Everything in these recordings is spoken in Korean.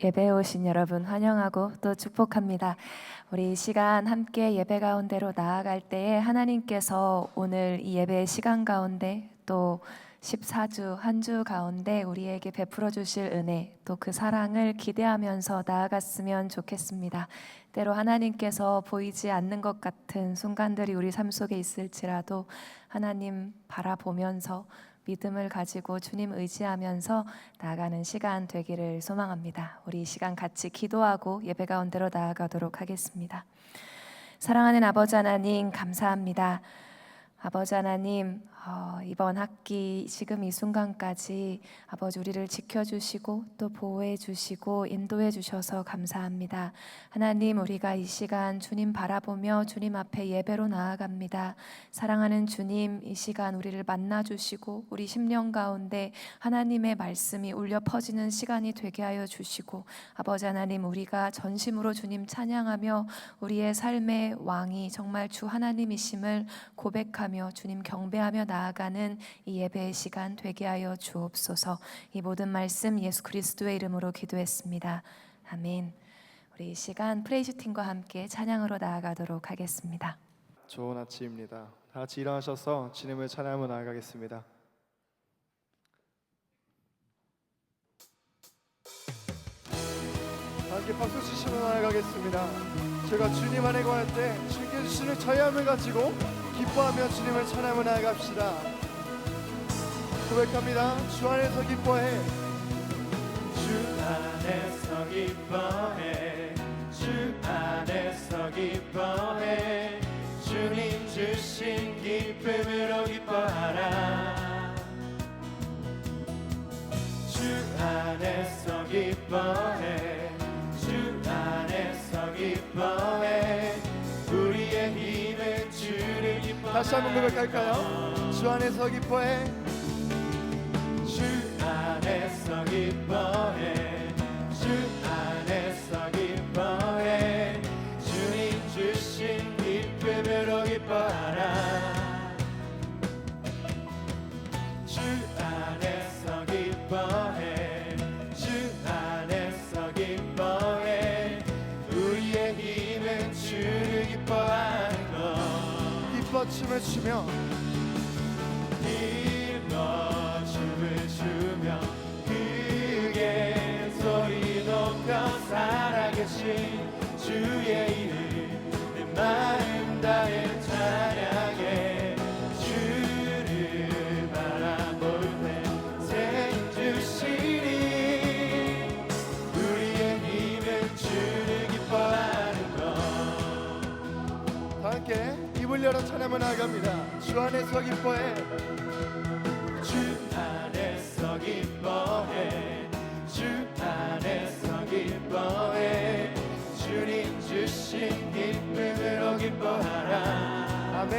예배에 오신 여러분 환영하고 또 축복합니다. 우리 이 시간 함께 예배 가운데로 나아갈 때에 하나님께서 오늘 이 예배의 시간 가운데 또 14주 한 주 가운데 우리에게 베풀어 주실 은혜 또 그 사랑을 기대하면서 나아갔으면 좋겠습니다. 때로 하나님께서 보이지 않는 것 같은 순간들이 우리 삶 속에 있을지라도 하나님 바라보면서 믿음을 가지고 주님 의지하면서 나아가는 시간 되기를 소망합니다. 우리 이 시간 같이 기도하고 예배 가운데로 나아가도록 하겠습니다. 사랑하는 아버지 하나님 감사합니다. 아버지 하나님 이번 학기 지금 이 순간까지 아버지 우리를 지켜주시고 또 보호해 주시고 인도해 주셔서 감사합니다. 하나님 우리가 이 시간 주님 바라보며 주님 앞에 예배로 나아갑니다. 사랑하는 주님 이 시간 우리를 만나 주시고 우리 심령 가운데 하나님의 말씀이 울려 퍼지는 시간이 되게 하여 주시고 아버지 하나님 우리가 전심으로 주님 찬양하며 우리의 삶의 왕이 정말 주 하나님이심을 고백하며 주님 경배하며 나아가는 이 예배의 시간 되게 하여 주옵소서. 이 모든 말씀 예수 그리스도의 이름으로 기도했습니다. 아멘. 우리 이 시간 프레이즈 팀과 함께 찬양으로 나아가도록 하겠습니다. 좋은 아침입니다. 다 같이 일어나셔서 주님을 찬양하며 나아가겠습니다. 함께 박수 치시며 나아가겠습니다. 제가 주님 안에 거할 때 주님께 주시는 자유함을 가지고 기뻐하며 주님을 찬양하며 나아갑시다. 고백합니다. 주 안에서 기뻐해. 주 안에서 기뻐해. 주 안에서 기뻐해. 주님 주신 기쁨으로 기뻐하라. 주 안에서 기뻐해. 주 안에서 기뻐해. 우리의 힘은 주를 기뻐하라. 다시 한번 고백할까요? 주 안에서 기뻐해. 주 안에서 기뻐해. 주 안에서 기뻐해. 주님 주신 기쁨으로 기뻐하라. 주 안에서 기뻐해. 주 안에서 기뻐해. 우리의 힘은 주를 기뻐하는 것. 기뻐 춤을 추며 기뻐 춤을 추며 크게 소리 높여 살아계신 주의 이름 내 마음 다해 찬양해. 주를 바라볼 때 새 주시니 우리의 힘은 주를 기뻐하는 것. 다 함께 입을 열어 찬양하며 나아갑니다. 주 안에서 기뻐해. 주 안에서 기뻐해. 주 안에서 기뻐해. 주님 주신 기쁨으로 기뻐하라. 아멘.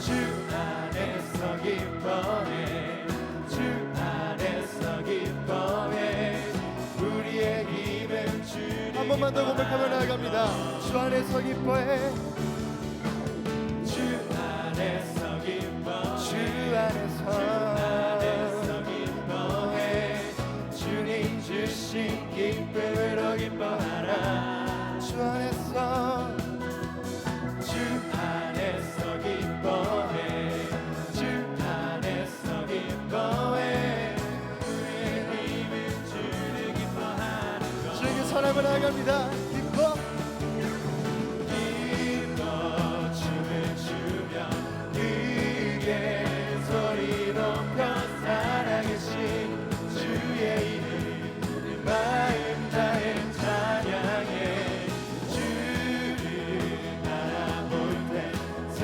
주 안에서 기뻐해. 주 안에서 기뻐해. 우리의 힘은 주를 한 번만 더 고백하며 나아갑니다. 주 안에서 기뻐해. 주 안에서 기뻐해. 주 안에서 기뻐해. 주님 주신 기쁨으로 기뻐하라. 주 안에서 주 안에서 기뻐해. 주 안에서 기뻐해. 우리의 힘은 주를 기뻐하는 것. 주에게 사랑을 나아갑니다. 기뻐 기뻐 춤을 추며 크게 소리 높여 살아계신 주의 이름 내 마음 다해 찬양해. 주를 바라볼 때 새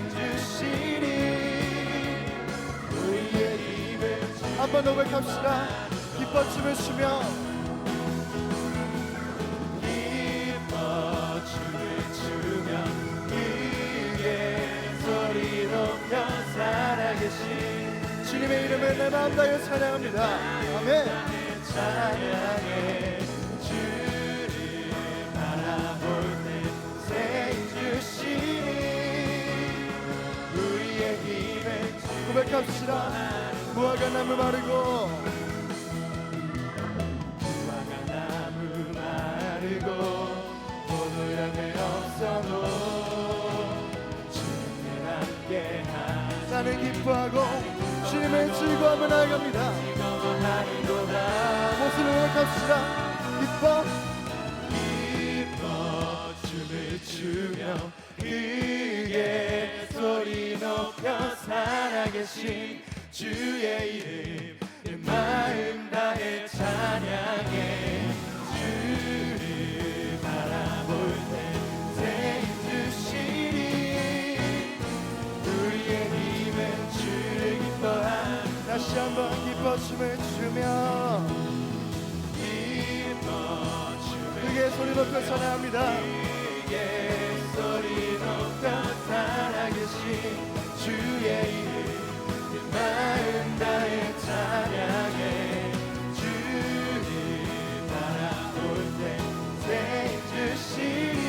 주시니 우리의 힘을 주. 한 번 더 고백합시다. 기뻐 춤을 추며 기뻐 춤을 추며 크게 소리 높여 살아계신 주님의 이름을 내 마음 다하여 찬양합니다. 아멘. 찬양해. 주를 바라볼 때 새 주시니 우리의 힘을 고백합시다. 무화과 나무 마르고 찬양을 나아갑니다. 모습을 고백합시다. 기뻐 춤을 추며 크게 소리 높여 살아계신 주의 이름 내 마음 다해 찬양해. 주를 바라볼 때 새 주시니 우리의 힘은 주를 기뻐함. 다시 한번 기뻐 춤을 추며 크게 소리 높여 찬양합니다. 크게 소리 높여 살아계신 주의 이름 내 마음 다해 찬양해. 주를 바라볼 때 새 주시니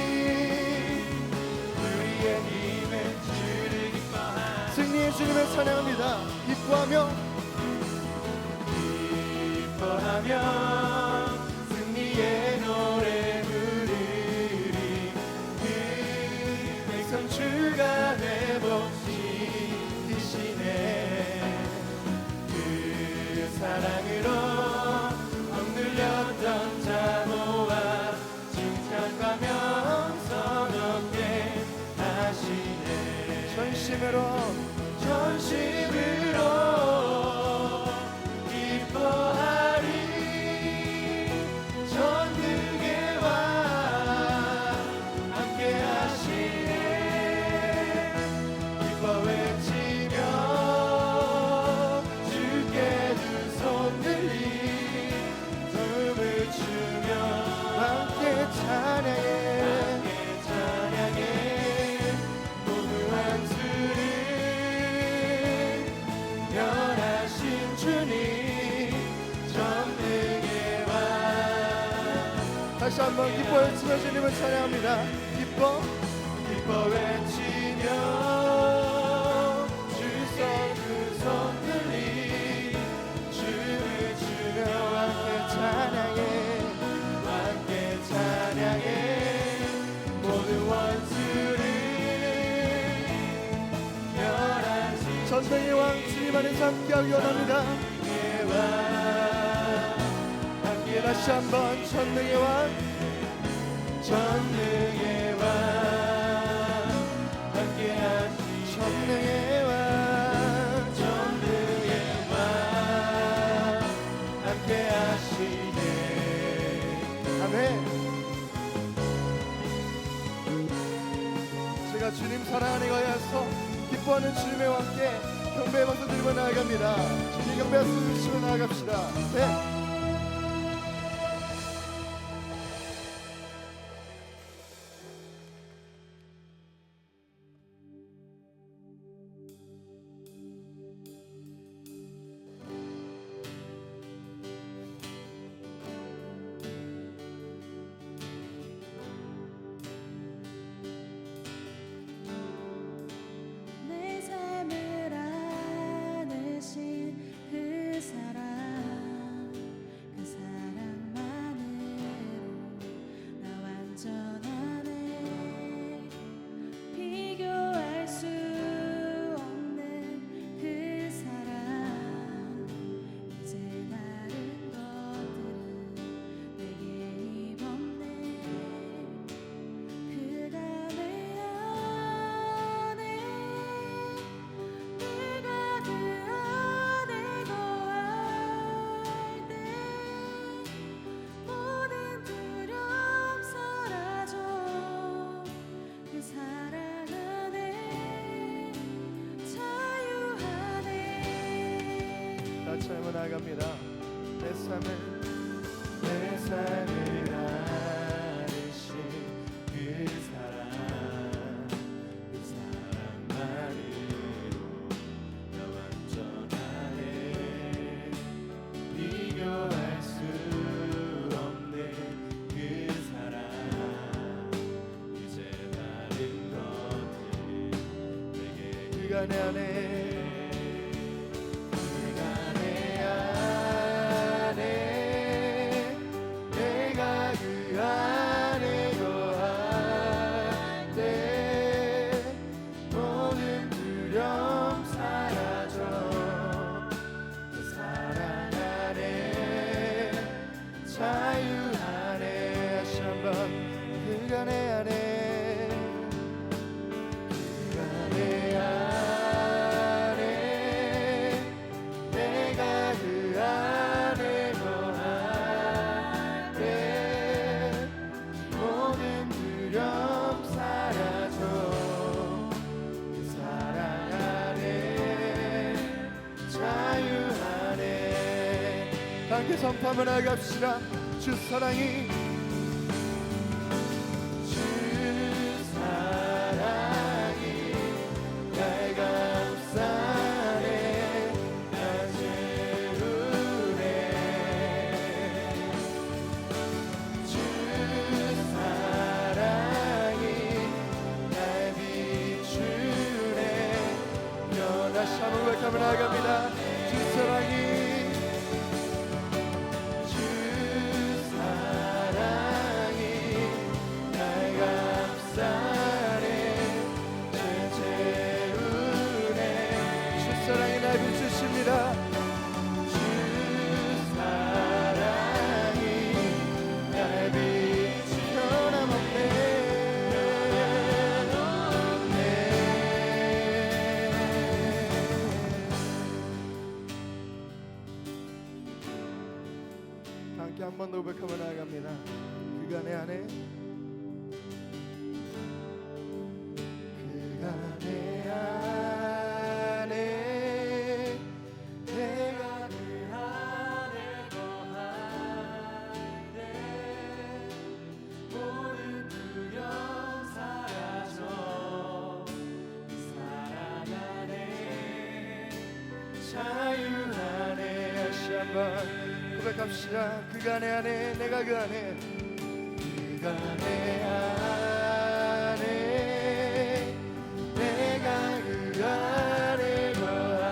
우리의 힘은 주를 기뻐함. 승리의 주님을 찬양합니다. 기뻐하며 승리의 노래 부르리. 그 백성 주가 회복시키시네. 그 사랑으로 억눌렸던 자 모아 칭찬과 명성 얻게 하시네. 전심으로 기뻐하리. 전능의 왕 함께 하시네. 기뻐 외치며 주께 두 손 들리 춤을 추며 함께 찬양해. 모두 한수를 멸하신 주님 전능의 왕. 다시 한번 기뻐 외치며 주님을 찬양합니다. 기뻐 외치며 두 손 들리 춤을 추며 함께 찬양해. 모든 원수를 멸하신 전능의 왕 주님 안에서 함께하기 원합니다. 함께 다시 한번 전능의 왕 전능의 왕 함께 하시. 전능의 왕 함께 하시네. 아멘. 제가 주님 사랑 안에 거하여서 기뻐하는 주님의 왕께 경배의 박수 들고 나아갑니다. 주님 경배의 박수 주시며 나아갑시다. 네. 내 삶을 안으신 그 사랑만으로 나 완전하네. 비교할 수 없는 그 사랑. 이제 다른 것들은 내게 힘없네. 그가 내 안에, 내가 그 안에 거할 때 모든 두려움 사라져. 그 사랑 안에 자유하네. 같이 한번 나아갑니다. 내 삶을 아르신 그 사랑만으로 나 완전하네. 비교할 수 없는 그 사랑. 이제 다른 것들 내게 그가 내 안에 내가 그 안에 거할 때 모든 두려움 사라져. 그 한번 그가 내 안에 그가 내 안에 내가 그 안에 거할 때 모든 두려움 사라져 그 사랑 안에 자유 안에 함께 선포하며 나갑시다. 주 사랑이 주 사랑이 나의 감싸네 나 채우네 주 사랑이 날 비추네 다시 한번 고백하며 나갑니다. 주 사랑이 사랑이 날 비추십니다. 주 사랑이 날 비추 변함없네. 함께 한 번 더 고백하며 나아갑니다. 그가 내 안에 그가 내 안에 내가 그 안에 거할 때 모든 두려움 사라져 그 사랑 안에 자유 안에 다시 한번 고백합시다. 그가 내 안에 내가 그 안에 그가 내 안에 내가 그 안에 거할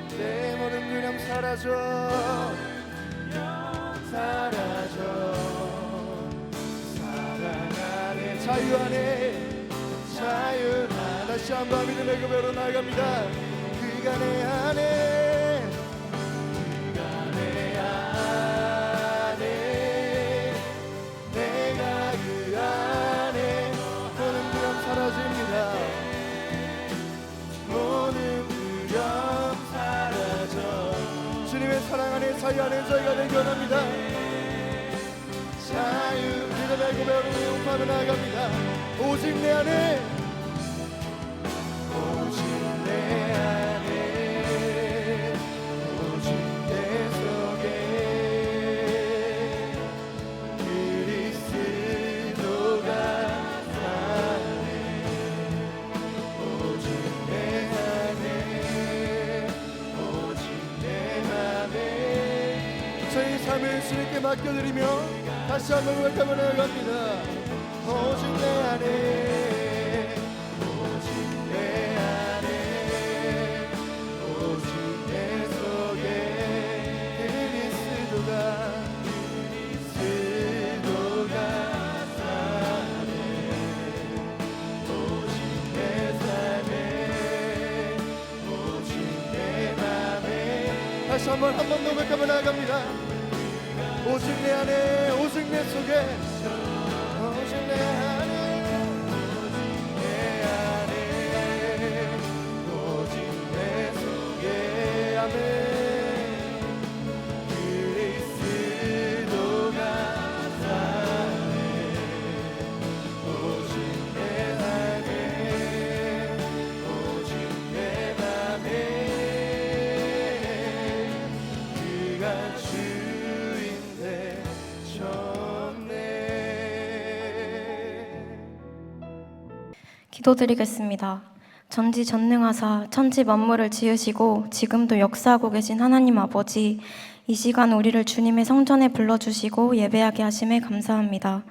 때 모든 두려움 사라져 사라져 사랑 안에 자유 안에 자유 안에 다시 한번 믿음의 고백으로 나아갑니다. 그가 내 안에 사라집니다. 모든 두려움 사라져 주님의 사랑 안에 자유 안에 저희가 되기 원합니다. 자유 믿음의 고백으로 용서하며 나아갑니다. 오직 내 안에 오직 내 안에 오직 내 속에 그리스도가 저희 삶을 주님께 맡겨드리며 다시 한번 고백하며 나아갑니다. 오직 내 안에 오직 내 안에 오직 내 속에 그리스도가 사네 오직 내 삶에 오직 내 맘에 다시 한번 더 고백하며 나아갑니다. 오직 내 안에 오직 내 속에 오직 내 안에 내 안에 오직 내 속에 아멘 그리스도가 사네 오직 내 삶에 오직 내 맘에 그가 주인데 좋네. 기도드리겠습니다. 전지전능하사 천지 만물을 지으시고 지금도 역사하고 계신 하나님 아버지, 이 시간 우리를 주님의 성전에 불러주시고 예배하게 하심에 감사합니다.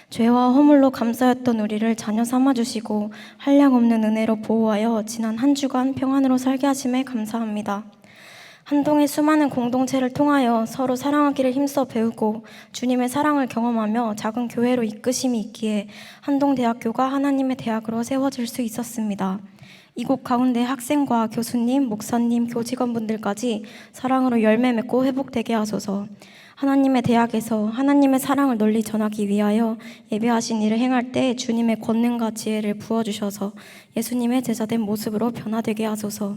죄와 허물로 감싸였던 우리를 자녀 삼아주시고 한량없는 은혜로 보호하여 지난 한 주간 평안으로 살게 하심에 감사합니다. 한동의 수많은 공동체를 통하여 서로 사랑하기를 힘써 배우고 주님의 사랑을 경험하며 작은 교회로 이끄심이 있기에 한동대학교가 하나님의 대학으로 세워질 수 있었습니다. 이곳 가운데 학생과 교수님, 목사님, 교직원분들까지 사랑으로 열매 맺고 회복되게 하소서. 하나님의 대학에서 하나님의 사랑을 널리 전하기 위하여 예배하신 일을 행할 때 주님의 권능과 지혜를 부어주셔서 예수님의 제자된 모습으로 변화되게 하소서.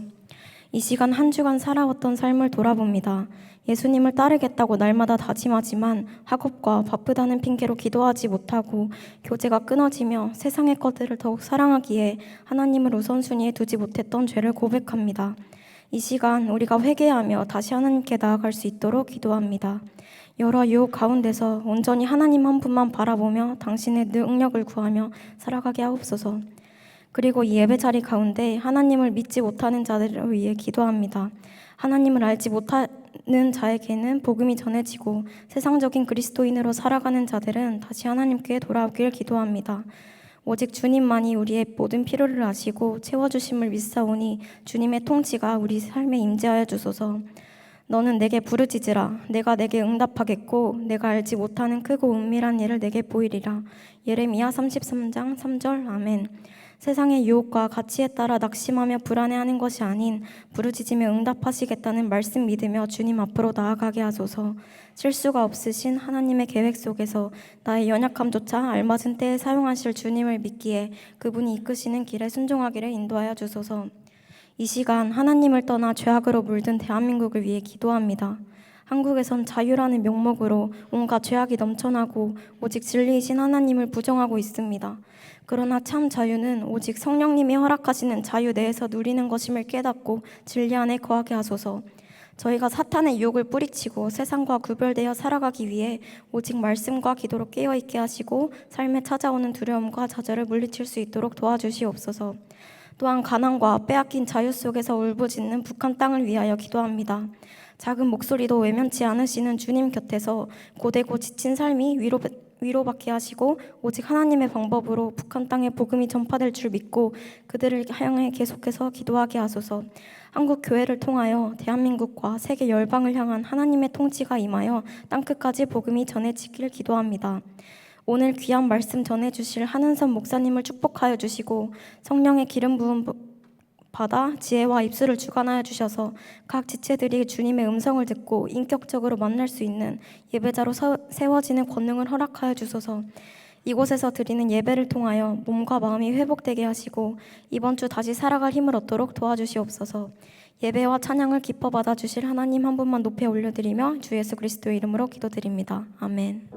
이 시간 한 주간 살아왔던 삶을 돌아봅니다. 예수님을 따르겠다고 날마다 다짐하지만 학업과 바쁘다는 핑계로 기도하지 못하고 교제가 끊어지며 세상의 것들을 더욱 사랑하기에 하나님을 우선순위에 두지 못했던 죄를 고백합니다. 이 시간 우리가 회개하며 다시 하나님께 나아갈 수 있도록 기도합니다. 여러 유혹 가운데서 온전히 하나님 한 분만 바라보며 당신의 능력을 구하며 살아가게 하옵소서. 그리고 이 예배 자리 가운데 하나님을 믿지 못하는 자들을 위해 기도합니다. 하나님을 알지 못하는 자에게는 복음이 전해지고 세상적인 그리스도인으로 살아가는 자들은 다시 하나님께 돌아오길 기도합니다. 오직 주님만이 우리의 모든 필요를 아시고 채워주심을 믿사오니 주님의 통치가 우리 삶에 임재하여 주소서. 너는 내게 부르짖으라. 내가 내게 응답하겠고 내가 알지 못하는 크고 은밀한 일을 내게 보이리라. 예레미야 33장 3절 아멘. 세상의 유혹과 가치에 따라 낙심하며 불안해하는 것이 아닌 부르짖으며 응답하시겠다는 말씀 믿으며 주님 앞으로 나아가게 하소서. 실수가 없으신 하나님의 계획 속에서 나의 연약함조차 알맞은 때에 사용하실 주님을 믿기에 그분이 이끄시는 길에 순종하기를 인도하여 주소서. 이 시간 하나님을 떠나 죄악으로 물든 대한민국을 위해 기도합니다. 한국에선 자유라는 명목으로 온갖 죄악이 넘쳐나고 오직 진리이신 하나님을 부정하고 있습니다. 그러나 참 자유는 오직 성령님이 허락하시는 자유 내에서 누리는 것임을 깨닫고 진리 안에 거하게 하소서. 저희가 사탄의 유혹을 뿌리치고 세상과 구별되어 살아가기 위해 오직 말씀과 기도로 깨어있게 하시고 삶에 찾아오는 두려움과 좌절을 물리칠 수 있도록 도와주시옵소서. 또한 가난과 빼앗긴 자유 속에서 울부짖는 북한 땅을 위하여 기도합니다. 작은 목소리도 외면치 않으시는 주님 곁에서 고되고 지친 삶이 위로받게 하시고 오직 하나님의 방법으로 북한 땅에 복음이 전파될 줄 믿고 그들을 향해 계속해서 기도하게 하소서. 한국 교회를 통하여 대한민국과 세계 열방을 향한 하나님의 통치가 임하여 땅끝까지 복음이 전해지길 기도합니다. 오늘 귀한 말씀 전해주실 한은선 목사님을 축복하여 주시고 성령의 기름 부음 받아 지혜와 입술을 주관하여 주셔서 각 지체들이 주님의 음성을 듣고 인격적으로 만날 수 있는 예배자로 세워지는 권능을 허락하여 주소서. 이곳에서 드리는 예배를 통하여 몸과 마음이 회복되게 하시고 이번 주 다시 살아갈 힘을 얻도록 도와주시옵소서. 예배와 찬양을 기뻐 받아주실 하나님 한 분만 높여 올려드리며 주 예수 그리스도의 이름으로 기도드립니다. 아멘.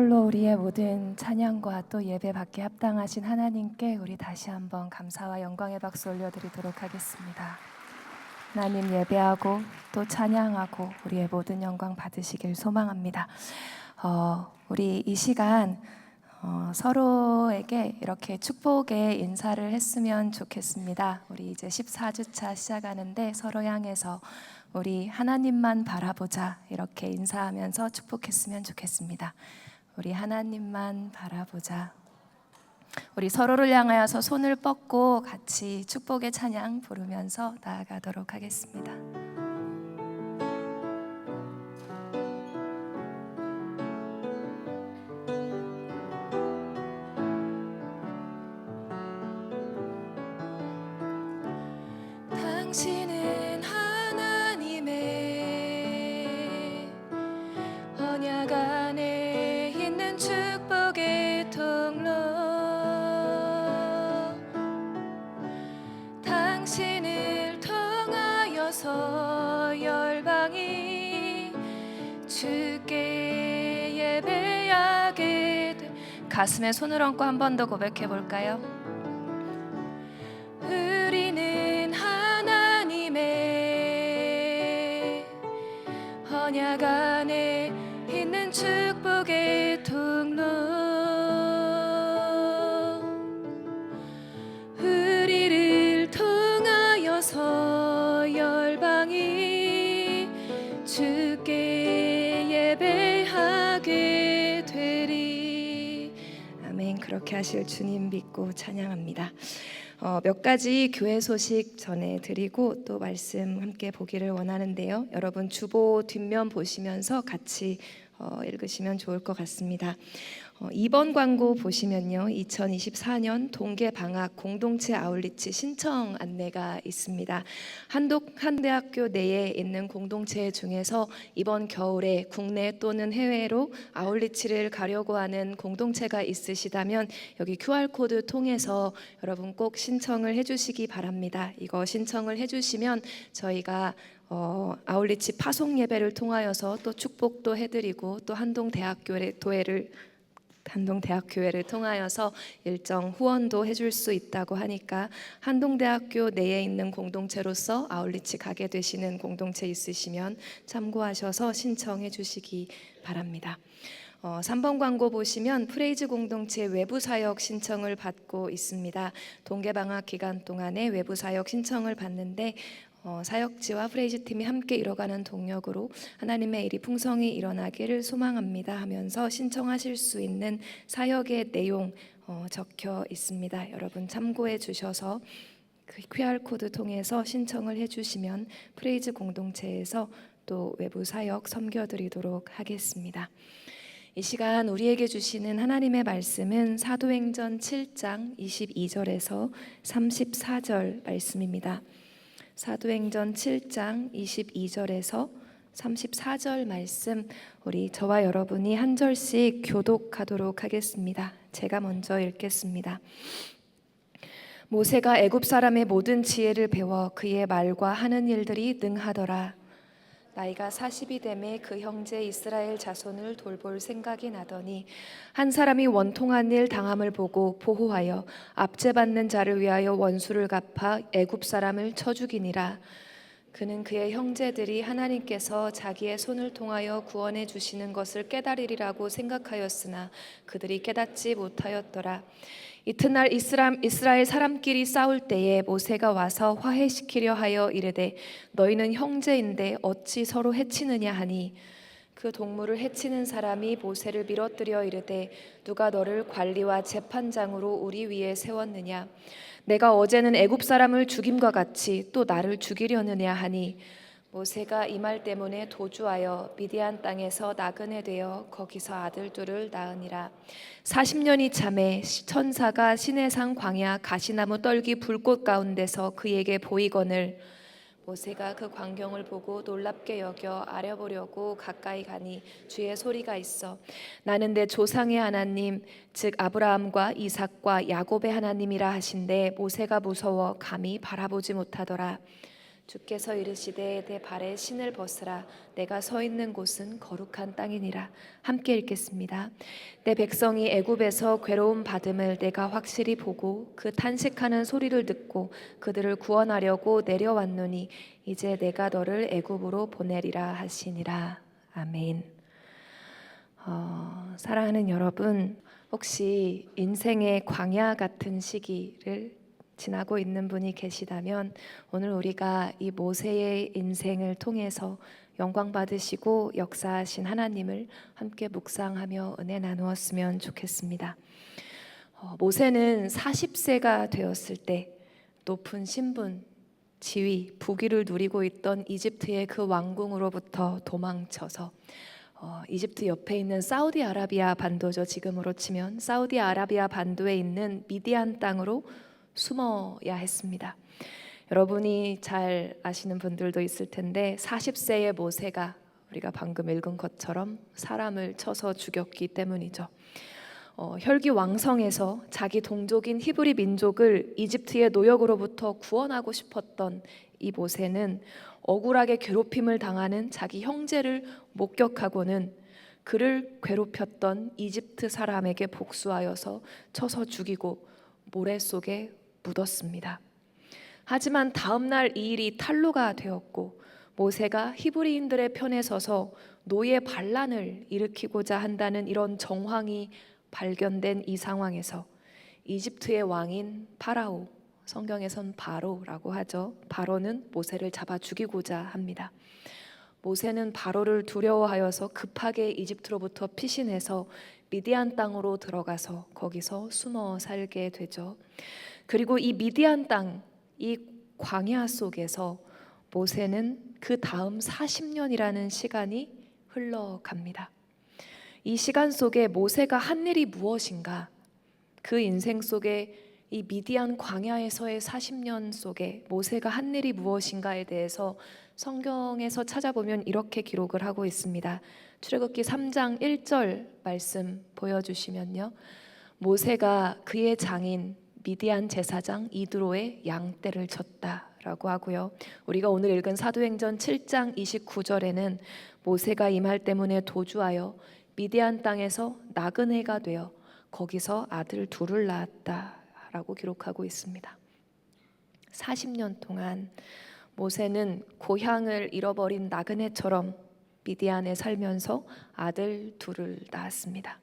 홀로 우리의 모든 찬양과 또 예배 받게 합당하신 하나님께 우리 다시 한번 감사와 영광의 박수 올려드리도록 하겠습니다. 하나님 예배하고 또 찬양하고 우리의 모든 영광 받으시길 소망합니다. 우리 이 시간 서로에게 이렇게 축복의 인사를 했으면 좋겠습니다. 우리 이제 14주차 시작하는데 서로 향해서 우리 하나님만 바라보자 이렇게 인사하면서 축복했으면 좋겠습니다. 우리 하나님만 바라보자. 우리 서로를 향하여서 손을 뻗고 같이 축복의 찬양 부르면서 나아가도록 하겠습니다. 당신은 하나님의 언약 안에 있는 축복의 통로. 당신을 통하여서 열방이 주께 예배하게 돼. 가슴에 손을 얹고 한 번 더 고백해 볼까요? 우리는 하나님의 언약 안에 있는 축복의 통로. 우리를 통하여서 열방이 주께 예배하게 되리. 아멘. 그렇게 하실 주님 믿고 찬양합니다. 몇 가지 교회 소식 전해드리고 또 말씀 함께 보기를 원하는데요. 여러분 주보 뒷면 보시면서 같이 읽으시면 좋을 것 같습니다. 2번 광고 보시면요, 2024년 동계방학 공동체 아울리치 신청 안내가 있습니다. 한 대학교 내에 있는 공동체 중에서 이번 겨울에 국내 또는 해외로 아울리치를 가려고 하는 공동체가 있으시다면 여기 QR코드 통해서 여러분 꼭 신청을 해주시기 바랍니다. 이거 신청을 해주시면 저희가 아울리치 파송 예배를 통하여서 또 축복도 해드리고 또 한동대학교회를 통하여서 일정 후원도 해줄 수 있다고 하니까 한동대학교 내에 있는 공동체로서 아울리치 가게 되시는 공동체 있으시면 참고하셔서 신청해 주시기 바랍니다. 3번 광고 보시면 프레이즈 공동체 외부 사역 신청을 받고 있습니다. 동계방학 기간 동안에 외부 사역 신청을 받는데 사역지와 프레이즈 팀이 함께 이뤄가는 동력으로 하나님의 일이 풍성히 일어나기를 소망합니다 하면서 신청하실 수 있는 사역의 내용 적혀 있습니다. 여러분 참고해 주셔서 그 QR코드 통해서 신청을 해주시면 프레이즈 공동체에서 또 외부 사역 섬겨드리도록 하겠습니다. 이 시간 우리에게 주시는 하나님의 말씀은 사도행전 7장 22절에서 34절 말씀입니다. 사도행전 7장 22절에서 34절 말씀 우리 저와 여러분이 한 절씩 교독하도록 하겠습니다. 제가 먼저 읽겠습니다. 모세가 애굽 사람의 모든 지혜를 배워 그의 말과 하는 일들이 능하더라. 나이가 40이 되매 그 형제 이스라엘 자손을 돌볼 생각이 나더니 한 사람이 원통한 일 당함을 보고 보호하여 압제받는 자를 위하여 원수를 갚아 애굽 사람을 쳐 죽이니라. 그는 그의 형제들이 하나님께서 자기의 손을 통하여 구원해 주시는 것을 깨달으리라고 생각하였으나 그들이 깨닫지 못하였더라. 이튿날 이스라엘 사람끼리 싸울 때에 모세가 와서 화해시키려 하여 이르되 너희는 형제인데 어찌 서로 해치느냐 하니 그 동물을 해치는 사람이 모세를 밀어뜨려 이르되 누가 너를 관리와 재판장으로 우리 위에 세웠느냐 내가 어제는 애굽 사람을 죽임과 같이 또 나를 죽이려느냐 하니 모세가 이 말 때문에 도주하여 미디안 땅에서 나그네 되어 거기서 아들 둘을 낳으니라. 40년이 참에 천사가 시내산 광야 가시나무 떨기 불꽃 가운데서 그에게 보이거늘 모세가 그 광경을 보고 놀랍게 여겨 아려보려고 가까이 가니 주의 소리가 있어 나는 내 조상의 하나님 즉 아브라함과 이삭과 야곱의 하나님이라 하신데 모세가 무서워 감히 바라보지 못하더라. 주께서 이르시되 내 발에 신을 벗으라. 내가 서 있는 곳은 거룩한 땅이니라. 함께 읽겠습니다. 내 백성이 애굽에서 괴로움 받음을 내가 확실히 보고 그 탄식하는 소리를 듣고 그들을 구원하려고 내려왔노니 이제 내가 너를 애굽으로 보내리라 하시니라. 아멘. 사랑하는 여러분, 혹시 인생의 광야 같은 시기를 지나고 있는 분이 계시다면 오늘 우리가 이 모세의 인생을 통해서 영광 받으시고 역사하신 하나님을 함께 묵상하며 은혜 나누었으면 좋겠습니다. 모세는 40세가 되었을 때 높은 신분, 지위, 부귀를 누리고 있던 이집트의 그 왕궁으로부터 도망쳐서 이집트 옆에 있는 사우디아라비아 반도죠. 지금으로 치면 사우디아라비아 반도에 있는 미디안 땅으로 숨어야 했습니다. 여러분이 잘 아시는 분들도 있을 텐데 40세의 모세가 우리가 방금 읽은 것처럼 사람을 쳐서 죽였기 때문이죠. 혈기왕성해서 자기 동족인 히브리 민족을 이집트의 노역으로부터 구원하고 싶었던 이 모세는 억울하게 괴롭힘을 당하는 자기 형제를 목격하고는 그를 괴롭혔던 이집트 사람에게 복수하여서 쳐서 죽이고 모래 속에 묻었습니다. 하지만 다음 날 이 일이 탄로가 되었고 모세가 히브리인들의 편에 서서 노예 반란을 일으키고자 한다는 이런 정황이 발견된 이 상황에서 이집트의 왕인 파라오, 성경에선 바로라고 하죠. 바로는 모세를 잡아 죽이고자 합니다. 모세는 바로를 두려워하여서 급하게 이집트로부터 피신해서 미디안 땅으로 들어가서 거기서 숨어 살게 되죠. 그리고 이 미디안 땅, 이 광야 속에서 모세는 그 다음 40년이라는 시간이 흘러갑니다. 이 시간 속에 모세가 한 일이 무엇인가? 그 인생 속에 이 미디안 광야에서의 40년 속에 모세가 한 일이 무엇인가에 대해서 성경에서 찾아보면 이렇게 기록을 하고 있습니다. 출애굽기 3장 1절 말씀 보여주시면요. 모세가 그의 장인 미디안 제사장 이드로의 양떼를 쳤다라고 하고요. 우리가 오늘 읽은 사도행전 7장 29절에는 모세가 이 말 때문에 도주하여 미디안 땅에서 나그네가 되어 거기서 아들 둘을 낳았다라고 기록하고 있습니다. 40년 동안 모세는 고향을 잃어버린 나그네처럼 미디안에 살면서 아들 둘을 낳았습니다.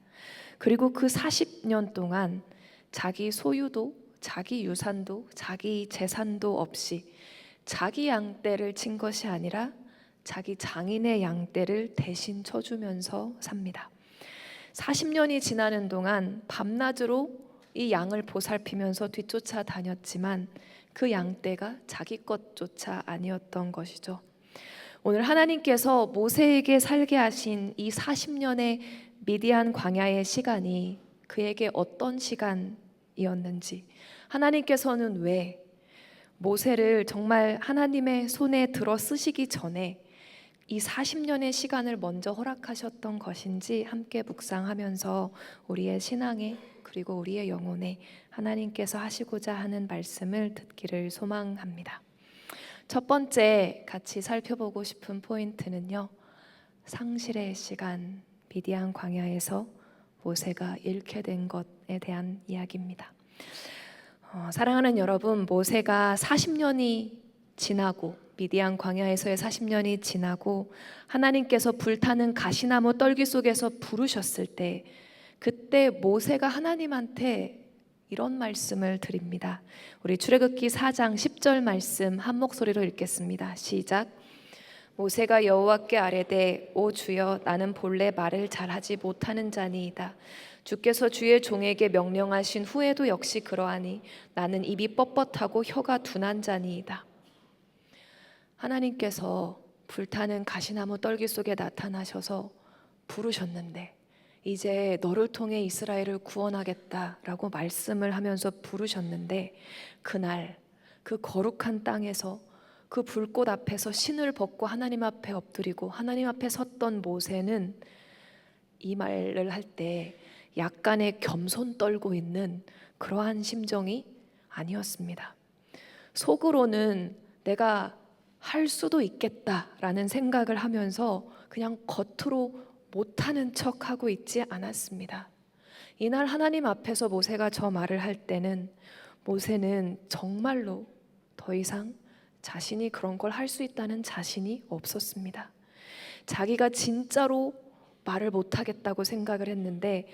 그리고 그 40년 동안 자기 소유도, 자기 유산도, 자기 재산도 없이 자기 양떼를 친 것이 아니라 자기 장인의 양떼를 대신 쳐주면서 삽니다. 40년이 지나는 동안 밤낮으로 이 양을 보살피면서 뒤쫓아 다녔지만 그 양떼가 자기 것조차 아니었던 것이죠. 오늘 하나님께서 모세에게 살게 하신 이 40년의 미디안 광야의 시간이 그에게 어떤 시간이었는지, 하나님께서는 왜 모세를 정말 하나님의 손에 들어 쓰시기 전에 이 40년의 시간을 먼저 허락하셨던 것인지 함께 묵상하면서 우리의 신앙에 그리고 우리의 영혼에 하나님께서 하시고자 하는 말씀을 듣기를 소망합니다. 첫 번째 같이 살펴보고 싶은 포인트는요, 상실의 시간, 미디안 광야에서 모세가 잃게 된 것에 대한 이야기입니다. 사랑하는 여러분, 모세가 40년이 지나고 미디안 광야에서의 40년이 지나고 하나님께서 불타는 가시나무 떨기 속에서 부르셨을 때, 그때 모세가 하나님한테 이런 말씀을 드립니다. 우리 출애굽기 4장 10절 말씀 한 목소리로 읽겠습니다. 시작. 모세가 여호와께 아뢰되 오 주여, 나는 본래 말을 잘하지 못하는 자니이다. 주께서 주의 종에게 명령하신 후에도 역시 그러하니 나는 입이 뻣뻣하고 혀가 둔한 자니이다. 하나님께서 불타는 가시나무 떨기 속에 나타나셔서 부르셨는데 이제 너를 통해 이스라엘을 구원하겠다라고 말씀을 하면서 부르셨는데, 그날 그 거룩한 땅에서 그 불꽃 앞에서 신을 벗고 하나님 앞에 엎드리고 하나님 앞에 섰던 모세는 이 말을 할 때 약간의 겸손 떨고 있는 그러한 심정이 아니었습니다. 속으로는 내가 할 수도 있겠다라는 생각을 하면서 그냥 겉으로 못하는 척하고 있지 않았습니다. 이날 하나님 앞에서 모세가 저 말을 할 때는 모세는 정말로 더 이상 자신이 그런 걸 할 수 있다는 자신이 없었습니다. 자기가 진짜로 말을 못하겠다고 생각을 했는데,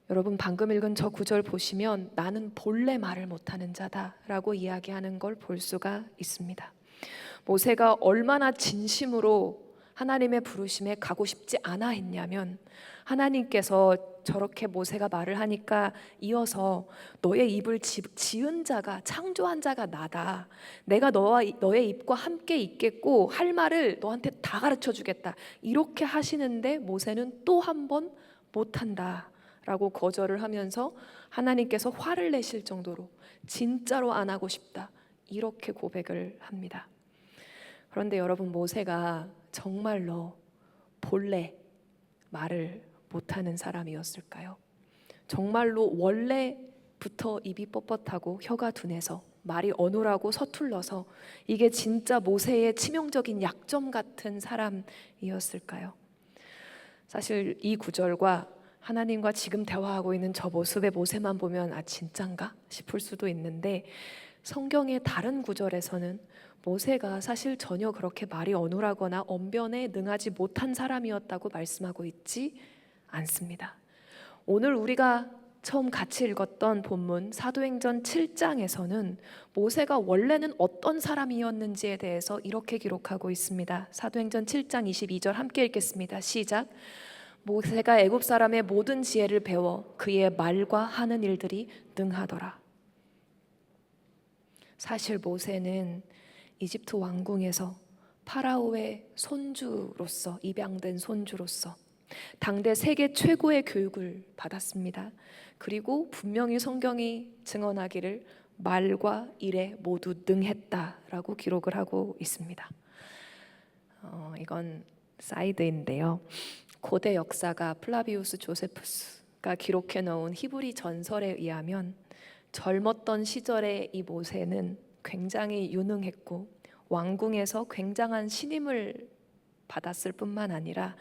여러분 방금 읽은 저 구절 보시면 나는 본래 말을 못하는 자다라고 이야기하는 걸 볼 수가 있습니다. 모세가 얼마나 진심으로 하나님의 부르심에 가고 싶지 않아 했냐면, 하나님께서 저렇게 모세가 말을 하니까 이어서 너의 입을 지은 자가, 창조한 자가 나다. 내가 너의 입과 함께 있겠고 할 말을 너한테 다 가르쳐 주겠다. 이렇게 하시는데 모세는 또 한 번 못한다 라고 거절을 하면서 하나님께서 화를 내실 정도로 진짜로 안 하고 싶다, 이렇게 고백을 합니다. 그런데 여러분, 모세가 정말로 본래 말을 못하는 사람이었을까요? 정말로 원래부터 입이 뻣뻣하고 혀가 둔해서 말이 어눌하고 서툴러서 이게 진짜 모세의 치명적인 약점 같은 사람이었을까요? 사실 이 구절과 하나님과 지금 대화하고 있는 저 모습의 모세만 보면 아 진짠가 싶을 수도 있는데, 성경의 다른 구절에서는 모세가 사실 전혀 그렇게 말이 어눌하거나 언변에 능하지 못한 사람이었다고 말씀하고 있지 않습니다. 오늘 우리가 처음 같이 읽었던 본문 사도행전 7장에서는 모세가 원래는 어떤 사람이었는지에 대해서 이렇게 기록하고 있습니다. 사도행전 7장 22절 함께 읽겠습니다. 시작. 모세가 애굽 사람의 모든 지혜를 배워 그의 말과 하는 일들이 능하더라. 사실 모세는 이집트 왕궁에서 파라오의 손주로서, 입양된 손주로서 당대 세계 최고의 교육을 받았습니다. 그리고 분명히 성경이 증언하기를 말과 일에 모두 능했다라고 기록을 하고 있습니다. 이건 사이드인데요. 고대 역사가 플라비우스 조세푸스가 기록해 놓은 히브리 전설에 의하면 젊었던 시절의 이 모세는 굉장히 유능했고 왕궁에서 굉장한 신임을 받았을 뿐만 아니라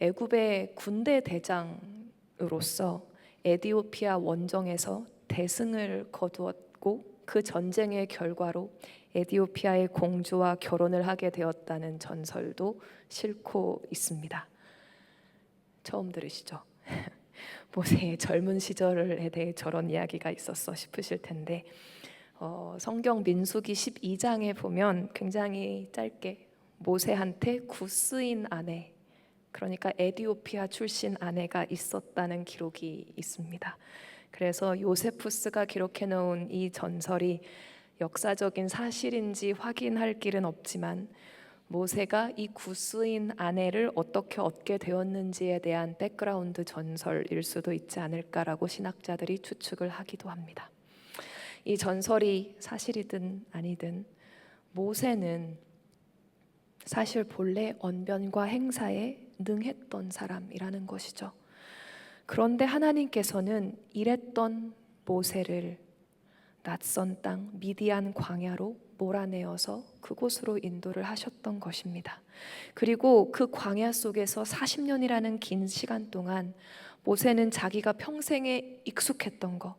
애굽의 군대 대장으로서 에디오피아 원정에서 대승을 거두었고 그 전쟁의 결과로 에디오피아의 공주와 결혼을 하게 되었다는 전설도 싣고 있습니다. 처음 들으시죠? 모세의 젊은 시절에 대해 저런 이야기가 있었어 싶으실 텐데, 성경 민수기 12장에 보면 굉장히 짧게 모세한테 구스인 아내, 그러니까 에디오피아 출신 아내가 있었다는 기록이 있습니다. 그래서 요세푸스가 기록해 놓은 이 전설이 역사적인 사실인지 확인할 길은 없지만 모세가 이 구스인 아내를 어떻게 얻게 되었는지에 대한 백그라운드 전설일 수도 있지 않을까라고 신학자들이 추측을 하기도 합니다. 이 전설이 사실이든 아니든 모세는 사실 본래 언변과 행사에 능했던 사람이라는 것이죠. 그런데 하나님께서는 이랬던 모세를 낯선 땅 미디안 광야로 몰아내어서 그곳으로 인도를 하셨던 것입니다. 그리고 그 광야 속에서 40년이라는 긴 시간 동안 모세는 자기가 평생에 익숙했던 것,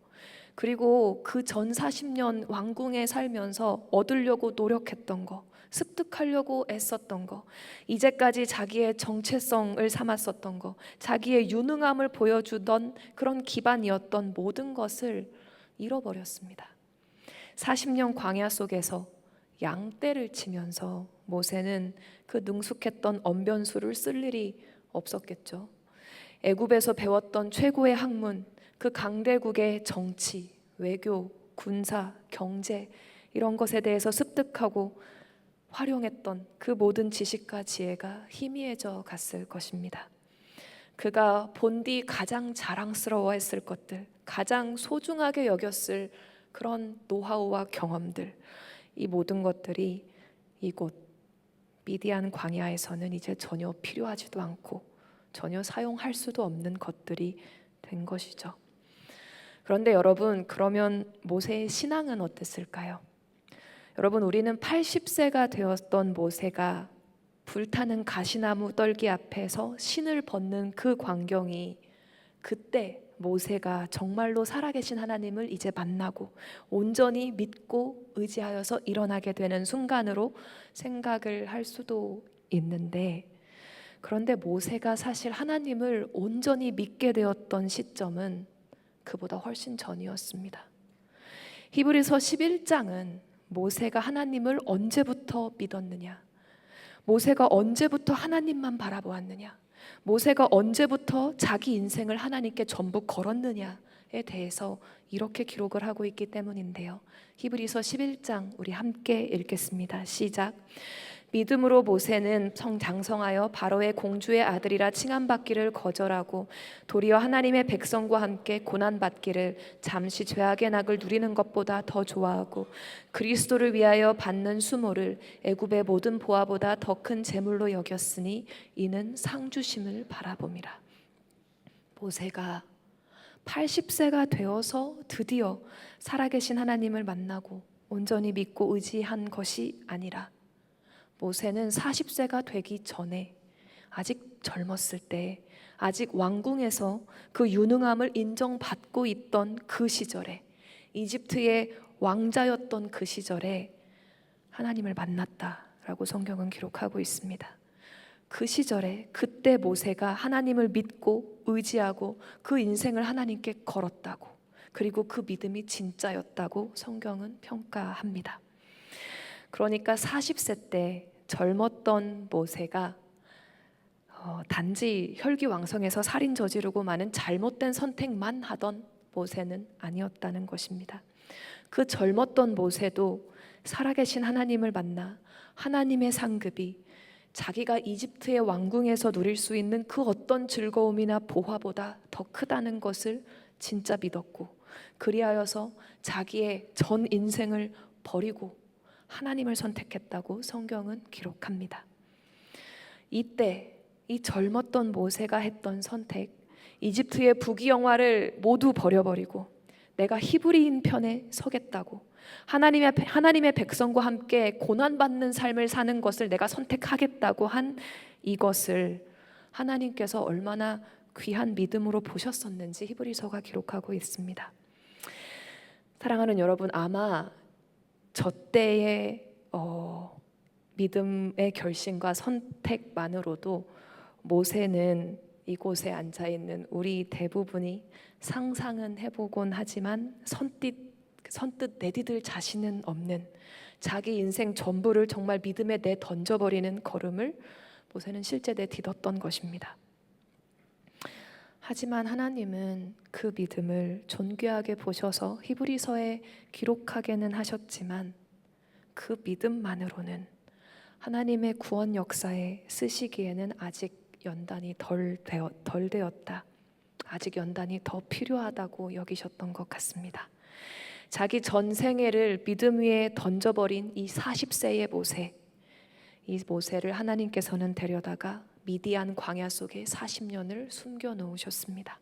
그리고 그 전 40년 왕궁에 살면서 얻으려고 노력했던 것, 습득하려고 애썼던 것, 이제까지 자기의 정체성을 삼았었던 것, 자기의 유능함을 보여주던 그런 기반이었던 모든 것을 잃어버렸습니다. 40년 광야 속에서 양떼를 치면서 모세는 그 능숙했던 언변수를 쓸 일이 없었겠죠. 애굽에서 배웠던 최고의 학문, 그 강대국의 정치, 외교, 군사, 경제 이런 것에 대해서 습득하고 활용했던 그 모든 지식과 지혜가 희미해져 갔을 것입니다. 그가 본디 가장 자랑스러워했을 것들, 가장 소중하게 여겼을 그런 노하우와 경험들, 이 모든 것들이 이곳 미디안 광야에서는 이제 전혀 필요하지도 않고 전혀 사용할 수도 없는 것들이 된 것이죠. 그런데 여러분, 그러면 모세의 신앙은 어땠을까요? 여러분, 우리는 80세가 되었던 모세가 불타는 가시나무 떨기 앞에서 신을 벗는 그 광경이, 그때 모세가 정말로 살아계신 하나님을 이제 만나고 온전히 믿고 의지하여서 일어나게 되는 순간으로 생각을 할 수도 있는데, 그런데 모세가 사실 하나님을 온전히 믿게 되었던 시점은 그보다 훨씬 전이었습니다. 히브리서 11장은 모세가 하나님을 언제부터 믿었느냐, 모세가 언제부터 하나님만 바라보았느냐, 모세가 언제부터 자기 인생을 하나님께 전부 걸었느냐에 대해서 이렇게 기록을 하고 있기 때문인데요. 히브리서 11장 우리 함께 읽겠습니다. 시작. 믿음으로 모세는 장성하여 바로의 공주의 아들이라 칭함받기를 거절하고 도리어 하나님의 백성과 함께 고난받기를 잠시 죄악의 낙을 누리는 것보다 더 좋아하고 그리스도를 위하여 받는 수모를 애굽의 모든 보화보다 더 큰 재물로 여겼으니 이는 상 주심을 바라봄이라. 모세가 80세가 되어서 드디어 살아계신 하나님을 만나고 온전히 믿고 의지한 것이 아니라, 모세는 40세가 되기 전에 아직 젊었을 때, 아직 왕궁에서 그 유능함을 인정받고 있던 그 시절에, 이집트의 왕자였던 그 시절에 하나님을 만났다라고 성경은 기록하고 있습니다. 그 시절에, 그때 모세가 하나님을 믿고 의지하고 그 인생을 하나님께 걸었다고, 그리고 그 믿음이 진짜였다고 성경은 평가합니다. 그러니까 40세 때 젊었던 모세가 단지 혈기왕성해서 살인 저지르고 많은 잘못된 선택만 하던 모세는 아니었다는 것입니다. 그 젊었던 모세도 살아계신 하나님을 만나 하나님의 상급이 자기가 이집트의 왕궁에서 누릴 수 있는 그 어떤 즐거움이나 보화보다 더 크다는 것을 진짜 믿었고, 그리하여서 자기의 전 인생을 버리고 하나님을 선택했다고 성경은 기록합니다. 이때 이 젊었던 모세가 했던 선택, 이집트의 부귀영화를 모두 버려버리고 내가 히브리인 편에 서겠다고, 하나님의 백성과 함께 고난받는 삶을 사는 것을 내가 선택하겠다고 한 이것을 하나님께서 얼마나 귀한 믿음으로 보셨었는지 히브리서가 기록하고 있습니다. 사랑하는 여러분, 아마 저 때의 믿음의 결심과 선택만으로도 모세는 이곳에 앉아있는 우리 대부분이 상상은 해보곤 하지만 선뜻 내디딜 자신은 없는, 자기 인생 전부를 정말 믿음에 내던져버리는 걸음을 모세는 실제 내딛었던 것입니다. 하지만 하나님은 그 믿음을 존귀하게 보셔서 히브리서에 기록하게는 하셨지만, 그 믿음만으로는 하나님의 구원 역사에 쓰시기에는 아직 연단이 덜 되었다, 아직 연단이 더 필요하다고 여기셨던 것 같습니다. 자기 전생애를 믿음 위에 던져버린 이 40세의 모세, 이 모세를 하나님께서는 데려다가 미디안 광야 속에 40년을 숨겨 놓으셨습니다.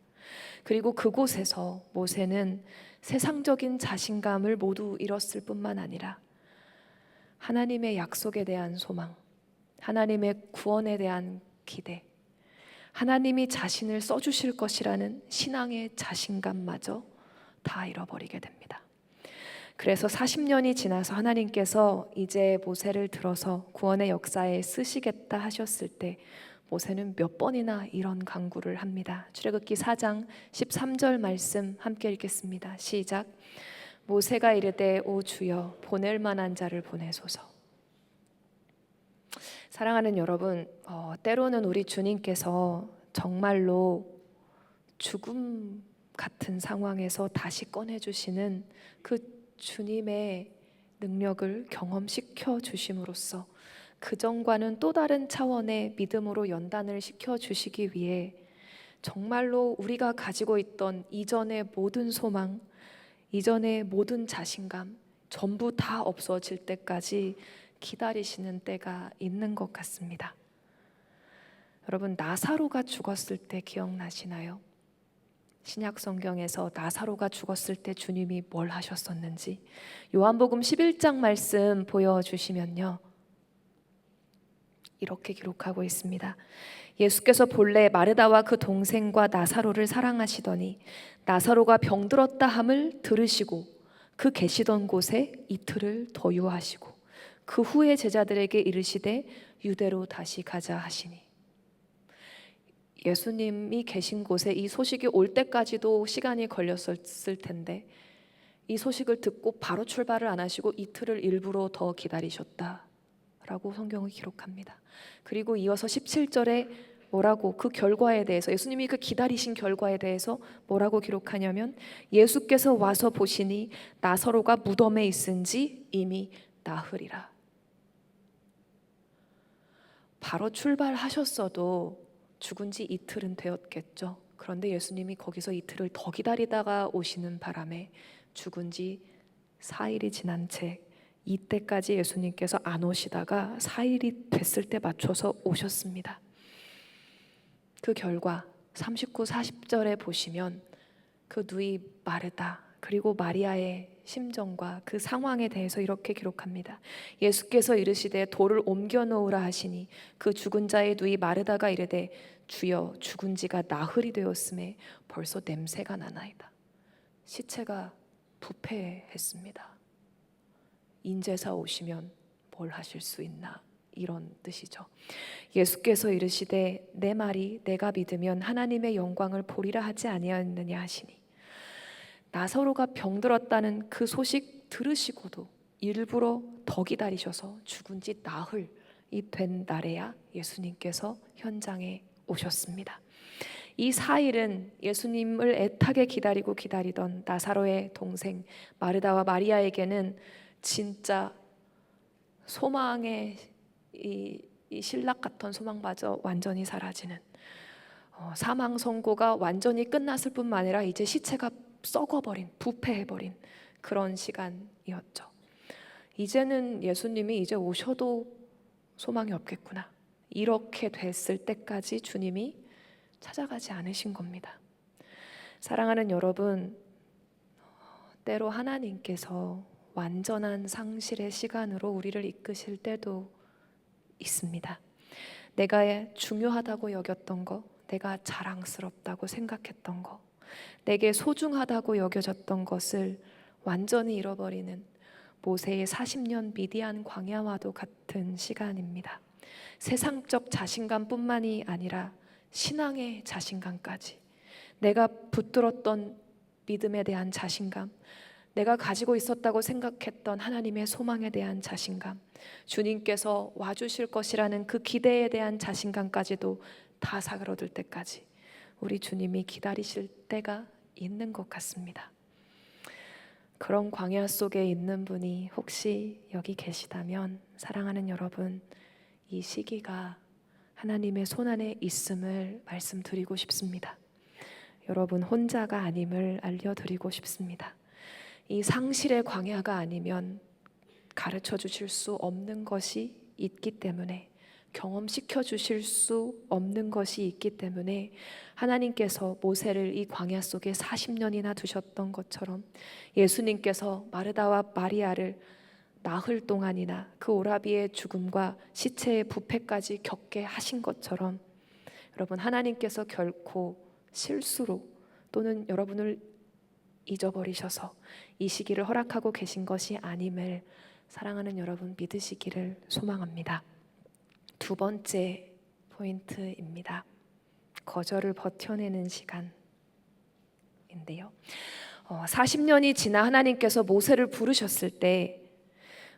그리고 그곳에서 모세는 세상적인 자신감을 모두 잃었을 뿐만 아니라 하나님의 약속에 대한 소망, 하나님의 구원에 대한 기대, 하나님이 자신을 써주실 것이라는 신앙의 자신감마저 다 잃어버리게 됩니다. 그래서 40년이 지나서 하나님께서 이제 모세를 들어서 구원의 역사에 쓰시겠다 하셨을 때 모세는 몇 번이나 이런 간구를 합니다. 출애굽기 4장 13절 말씀 함께 읽겠습니다. 시작. 모세가 이르되 오 주여 보낼 만한 자를 보내소서. 사랑하는 여러분, 때로는 우리 주님께서 정말로 죽음 같은 상황에서 다시 꺼내주시는 그 주님의 능력을 경험시켜 주심으로써 그전과는 또 다른 차원의 믿음으로 연단을 시켜 주시기 위해 정말로 우리가 가지고 있던 이전의 모든 소망, 이전의 모든 자신감 전부 다 없어질 때까지 기다리시는 때가 있는 것 같습니다. 여러분, 나사로가 죽었을 때 기억나시나요? 신약 성경에서 나사로가 죽었을 때 주님이 뭘 하셨었는지 요한복음 11장 말씀 보여주시면요, 이렇게 기록하고 있습니다. 예수께서 본래 마르다와 그 동생과 나사로를 사랑하시더니 나사로가 병들었다 함을 들으시고 그 계시던 곳에 이틀을 더 유하시고 그 후에 제자들에게 이르시되 유대로 다시 가자 하시니, 예수님이 계신 곳에 이 소식이 올 때까지도 시간이 걸렸을 텐데 이 소식을 듣고 바로 출발을 안 하시고 이틀을 일부러 더 기다리셨다라고 성경을 기록합니다. 그리고 이어서 17절에 뭐라고, 그 결과에 대해서, 예수님이 그 기다리신 결과에 대해서 뭐라고 기록하냐면 예수께서 와서 보시니 나사로가 무덤에 있은지 이미 나흘이라. 바로 출발하셨어도 죽은 지 이틀은 되었겠죠. 그런데 예수님이 거기서 이틀을 더 기다리다가 오시는 바람에 죽은 지 4일이 지난 채 이때까지 예수님께서 안 오시다가 4일이 됐을 때 맞춰서 오셨습니다. 그 결과 39, 40절에 보시면 그 누이 마르다 그리고 마리아의 심정과 그 상황에 대해서 이렇게 기록합니다. 예수께서 이르시되 돌을 옮겨 놓으라 하시니 그 죽은 자의 누이 마르다가 이르되 주여 죽은 지가 나흘이 되었음에 벌써 냄새가 나나이다. 시체가 부패했습니다. 인제사 오시면 뭘 하실 수 있나, 이런 뜻이죠. 예수께서 이르시되 내 말이 내가 믿으면 하나님의 영광을 보리라 하지 아니하였느냐 하시니, 나사로가 병들었다는 그 소식 들으시고도 일부러 더 기다리셔서 죽은 지 나흘이 된 날에야 예수님께서 현장에 오셨습니다. 이 4일은 예수님을 애타게 기다리던 나사로의 동생 마르다와 마리아에게는 진짜 소망의 이 신락 같던 소망마저 완전히 사라지는, 사망 선고가 완전히 끝났을 뿐만 아니라 이제 시체가 썩어버린, 부패해버린 그런 시간이었죠. 이제는 예수님이 이제 오셔도 소망이 없겠구나, 이렇게 됐을 때까지 주님이 찾아가지 않으신 겁니다. 사랑하는 여러분, 때로 하나님께서 완전한 상실의 시간으로 우리를 이끄실 때도 있습니다. 내가 중요하다고 여겼던 거, 내가 자랑스럽다고 생각했던 거, 내게 소중하다고 여겨졌던 것을 완전히 잃어버리는 모세의 40년 미디안 광야와도 같은 시간입니다. 세상적 자신감뿐만이 아니라 신앙의 자신감까지, 내가 붙들었던 믿음에 대한 자신감, 내가 가지고 있었다고 생각했던 하나님의 소망에 대한 자신감, 주님께서 와주실 것이라는 그 기대에 대한 자신감까지도 다 사그러들 때까지 우리 주님이 기다리실 때가 있는 것 같습니다. 그런 광야 속에 있는 분이 혹시 여기 계시다면, 사랑하는 여러분, 이 시기가 하나님의 손안에 있음을 말씀드리고 싶습니다. 여러분 혼자가 아님을 알려드리고 싶습니다. 이 상실의 광야가 아니면 가르쳐 주실 수 없는 것이 있기 때문에, 경험시켜 주실 수 없는 것이 있기 때문에 하나님께서 모세를 이 광야 속에 40년이나 두셨던 것처럼 예수님께서 마르다와 마리아를 나흘 동안이나 그 오라비의 죽음과 시체의 부패까지 겪게 하신 것처럼, 여러분 하나님께서 결코 실수로 또는 여러분을 잊어버리셔서 이 시기를 허락하고 계신 것이 아님을 사랑하는 여러분 믿으시기를 소망합니다. 두 번째 포인트입니다. 거절을 버텨내는 시간인데요. 40년이 지나 하나님께서 모세를 부르셨을 때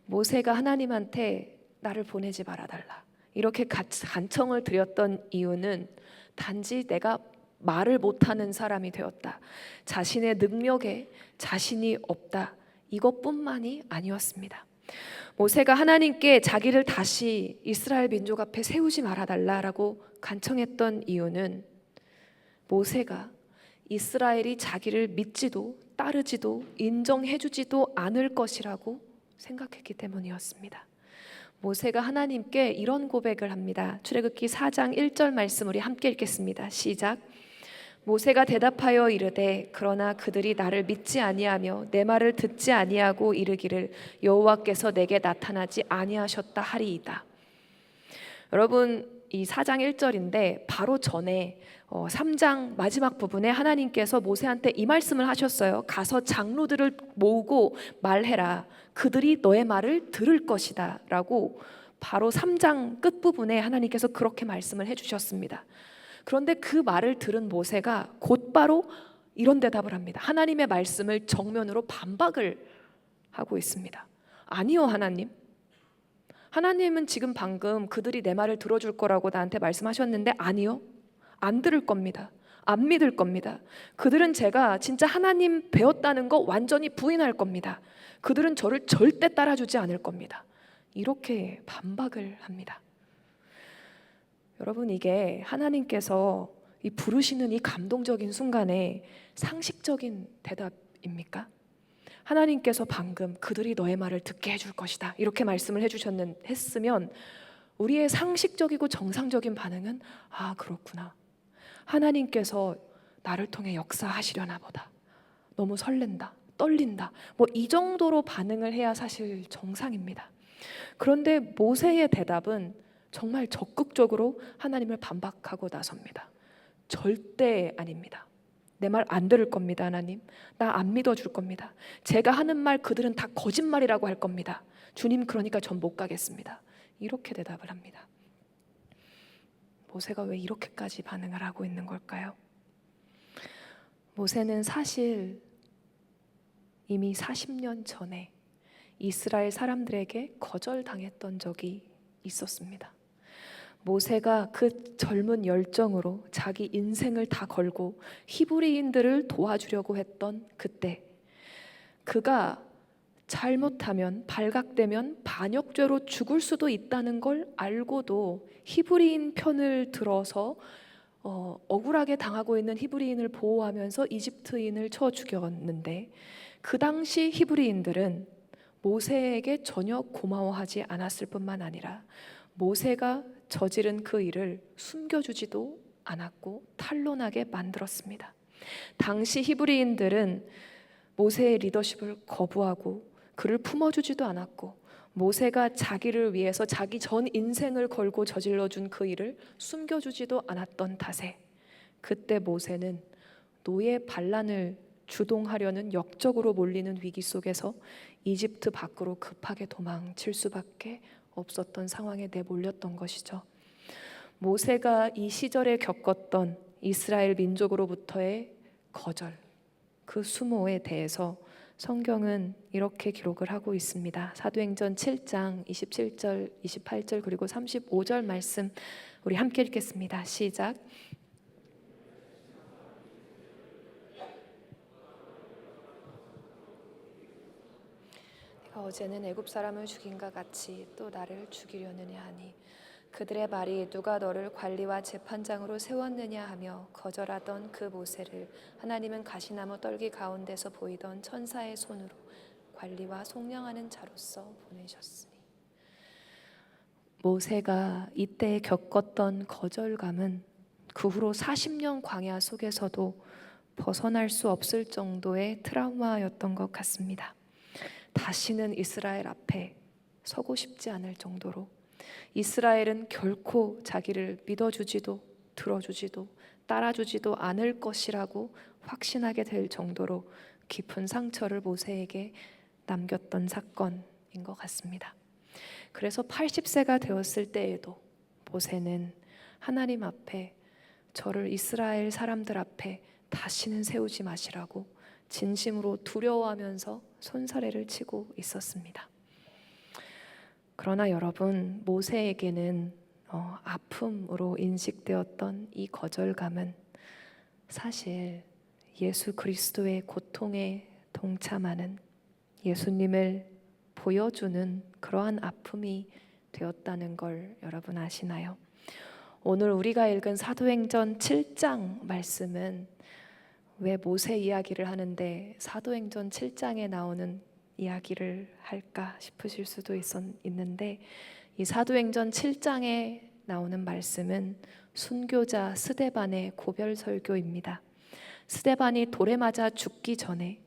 모세가 하나님한테 나를 보내지 말아달라 이렇게 간청을 드렸던 이유는 단지 내가 말을 못하는 사람이 되었다, 자신의 능력에 자신이 없다, 이것뿐만이 아니었습니다. 모세가 하나님께 자기를 다시 이스라엘 민족 앞에 세우지 말아달라라고 간청했던 이유는 모세가 이스라엘이 자기를 믿지도 따르지도 인정해주지도 않을 것이라고 생각했기 때문이었습니다. 모세가 하나님께 이런 고백을 합니다. 출애굽기 4장 1절 말씀 우리 함께 읽겠습니다. 시작. 모세가 대답하여 이르되 그러나 그들이 나를 믿지 아니하며 내 말을 듣지 아니하고 이르기를 여호와께서 내게 나타나지 아니하셨다 하리이다. 여러분, 이 4장 1절인데 바로 전에 3장 마지막 부분에 하나님께서 모세한테 이 말씀을 하셨어요. 가서 장로들을 모으고 말해라. 그들이 너의 말을 들을 것이다 라고 바로 3장 끝부분에 하나님께서 그렇게 말씀을 해주셨습니다. 그런데 그 말을 들은 모세가 곧바로 이런 대답을 합니다. 하나님의 말씀을 정면으로 반박을 하고 있습니다. 아니요, 하나님. 하나님은 지금 방금 그들이 내 말을 들어줄 거라고 나한테 말씀하셨는데 아니요, 안 들을 겁니다. 안 믿을 겁니다. 그들은 제가 진짜 하나님 배웠다는 거 완전히 부인할 겁니다. 그들은 저를 절대 따라주지 않을 겁니다. 이렇게 반박을 합니다. 여러분, 이게 하나님께서 이 부르시는 이 감동적인 순간에 상식적인 대답입니까? 하나님께서 방금 그들이 너의 말을 듣게 해줄 것이다 이렇게 말씀을 했으면 우리의 상식적이고 정상적인 반응은 아, 그렇구나. 하나님께서 나를 통해 역사하시려나 보다. 너무 설렌다, 떨린다. 뭐 이 정도로 반응을 해야 사실 정상입니다. 그런데 모세의 대답은 정말 적극적으로 하나님을 반박하고 나섭니다. 절대 아닙니다. 내 말 안 들을 겁니다, 하나님. 나 안 믿어줄 겁니다. 제가 하는 말 그들은 다 거짓말이라고 할 겁니다. 주님, 그러니까 전 못 가겠습니다. 이렇게 대답을 합니다. 모세가 왜 이렇게까지 반응을 하고 있는 걸까요? 모세는 사실 이미 40년 전에 이스라엘 사람들에게 거절당했던 적이 있었습니다. 모세가 그 젊은 열정으로 자기 인생을 다 걸고 히브리인들을 도와주려고 했던 그때, 그가 잘못하면 발각되면 반역죄로 죽을 수도 있다는 걸 알고도 히브리인 편을 들어서 억울하게 당하고 있는 히브리인을 보호하면서 이집트인을 쳐 죽였는데, 그 당시 히브리인들은 모세에게 전혀 고마워하지 않았을 뿐만 아니라 모세가 저지른 그 일을 숨겨주지도 않았고 탄로나게 만들었습니다. 당시 히브리인들은 모세의 리더십을 거부하고 그를 품어주지도 않았고, 모세가 자기를 위해서 자기 전 인생을 걸고 저질러준 그 일을 숨겨주지도 않았던 탓에 그때 모세는 노예 반란을 주동하려는 역적으로 몰리는 위기 속에서 이집트 밖으로 급하게 도망칠 수밖에 없었던 상황에 내몰렸던 것이죠. 모세가 이 시절에 겪었던 이스라엘 민족으로부터의 거절, 그 수모에 대해서 성경은 이렇게 기록을 하고 있습니다. 사도행전 7장 27절, 28절 그리고 35절 말씀 우리 함께 읽겠습니다. 시작. 어제는 애굽 사람을 죽인과 같이 또 나를 죽이려느냐 하니 그들의 말이 누가 너를 관리와 재판장으로 세웠느냐 하며 거절하던 그 모세를 하나님은 가시나무 떨기 가운데서 보이던 천사의 손으로 관리와 속량하는 자로서 보내셨으니. 모세가 이때 겪었던 거절감은 그 후로 40년 광야 속에서도 벗어날 수 없을 정도의 트라우마였던 것 같습니다. 다시는 이스라엘 앞에 서고 싶지 않을 정도로, 이스라엘은 결코 자기를 믿어주지도 들어주지도 따라주지도 않을 것이라고 확신하게 될 정도로 깊은 상처를 모세에게 남겼던 사건인 것 같습니다. 그래서 80세가 되었을 때에도 모세는 하나님 앞에 저를 이스라엘 사람들 앞에 다시는 세우지 마시라고 진심으로 두려워하면서 손사래를 치고 있었습니다. 그러나 여러분, 모세에게는 아픔으로 인식되었던 이 거절감은 사실 예수 그리스도의 고통에 동참하는, 예수님을 보여주는 그러한 아픔이 되었다는 걸 여러분 아시나요? 오늘 우리가 읽은 사도행전 7장 말씀은 왜 모세 이야기를 하는데 사도행전 7장에 나오는 이야기를 할까 싶으실 수도 있는데, 이 사도행전 7장에 나오는 말씀은 순교자 스데반의 고별 설교입니다. 스데반이 돌에 맞아 죽기 전에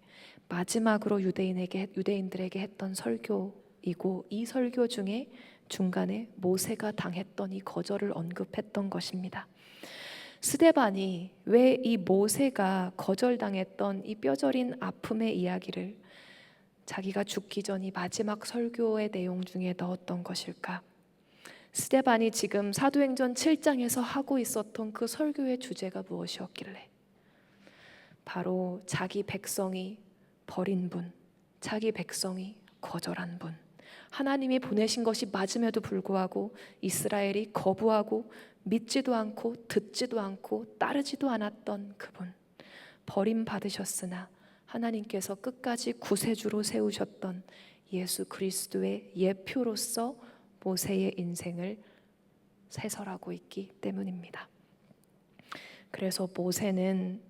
마지막으로 유대인들에게 했던 설교이고, 이 설교 중에 중간에 모세가 당했던 이 거절을 언급했던 것입니다. 스데반이 왜 이 모세가 거절당했던 이 뼈저린 아픔의 이야기를 자기가 죽기 전 이 마지막 설교의 내용 중에 넣었던 것일까? 스데반이 지금 사도행전 7장에서 하고 있었던 그 설교의 주제가 무엇이었길래? 바로 자기 백성이 버린 분, 자기 백성이 거절한 분, 하나님이 보내신 것이 맞음에도 불구하고 이스라엘이 거부하고 믿지도 않고 듣지도 않고 따르지도 않았던 그분, 버림받으셨으나 하나님께서 끝까지 구세주로 세우셨던 예수 그리스도의 예표로서 모세의 인생을 해설하고 있기 때문입니다. 그래서 모세는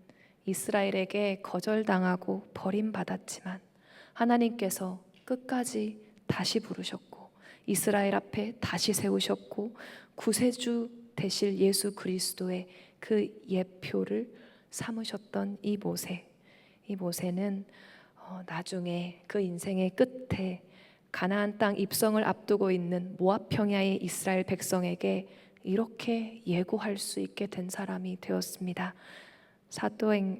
이스라엘에게 거절당하고 버림받았지만 하나님께서 끝까지 다시 부르셨고 이스라엘 앞에 다시 세우셨고 구세주 되실 예수 그리스도의 그 예표를 삼으셨던 이 모세는 나중에 그 인생의 끝에 가나안 땅 입성을 앞두고 있는 모압 평야의 이스라엘 백성에게 이렇게 예고할 수 있게 된 사람이 되었습니다. 사도행전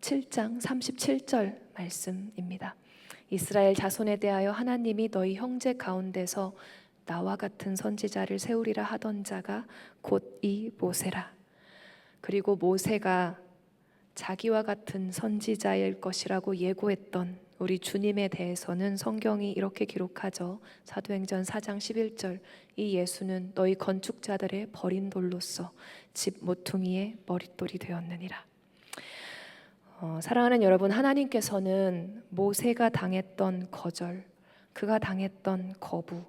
7장 37절 말씀입니다. 이스라엘 자손에 대하여 하나님이 너희 형제 가운데서 나와 같은 선지자를 세우리라 하던 자가 곧 이 모세라. 그리고 모세가 자기와 같은 선지자일 것이라고 예고했던 우리 주님에 대해서는 성경이 이렇게 기록하죠. 사도행전 4장 11절, 이 예수는 너희 건축자들의 버린 돌로서 집 모퉁이의 머릿돌이 되었느니라. 사랑하는 여러분, 하나님께서는 모세가 당했던 거절, 그가 당했던 거부,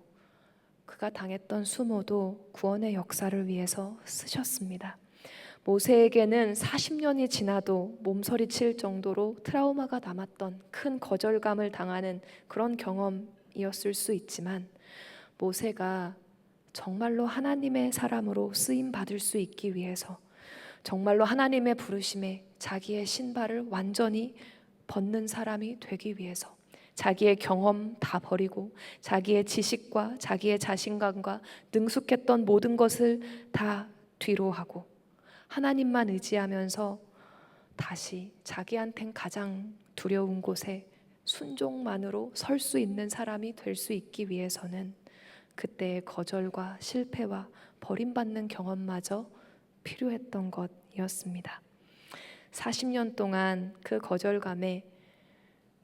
그가 당했던 수모도 구원의 역사를 위해서 쓰셨습니다. 모세에게는 40년이 지나도 몸서리칠 정도로 트라우마가 남았던 큰 거절감을 당하는 그런 경험이었을 수 있지만, 모세가 정말로 하나님의 사람으로 쓰임 받을 수 있기 위해서, 정말로 하나님의 부르심에 자기의 신발을 완전히 벗는 사람이 되기 위해서 자기의 경험 다 버리고 자기의 지식과 자기의 자신감과 능숙했던 모든 것을 다 뒤로 하고 하나님만 의지하면서 다시 자기한텐 가장 두려운 곳에 순종만으로 설 수 있는 사람이 될 수 있기 위해서는 그때의 거절과 실패와 버림받는 경험마저 필요했던 것이었습니다. 40년 동안 그 거절감에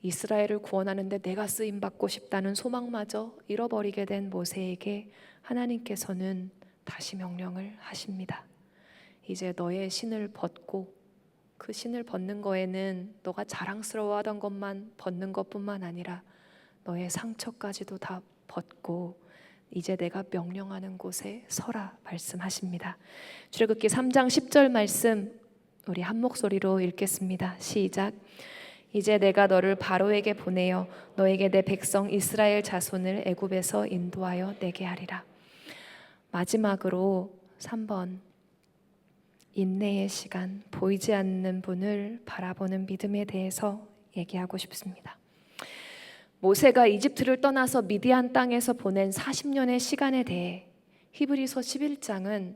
이스라엘을 구원하는데 내가 쓰임받고 싶다는 소망마저 잃어버리게 된 모세에게 하나님께서는 다시 명령을 하십니다. 이제 너의 신을 벗고, 그 신을 벗는 거에는 너가 자랑스러워하던 것만 벗는 것뿐만 아니라 너의 상처까지도 다 벗고 이제 내가 명령하는 곳에 서라 말씀하십니다. 출애굽기 3장 10절 말씀 우리 한 목소리로 읽겠습니다. 시작. 이제 내가 너를 바로에게 보내어 너에게 내 백성 이스라엘 자손을 애굽에서 인도하여 내게 하리라. 마지막으로 3번, 인내의 시간, 보이지 않는 분을 바라보는 믿음에 대해서 얘기하고 싶습니다. 모세가 이집트를 떠나서 미디안 땅에서 보낸 40년의 시간에 대해 히브리서 11장은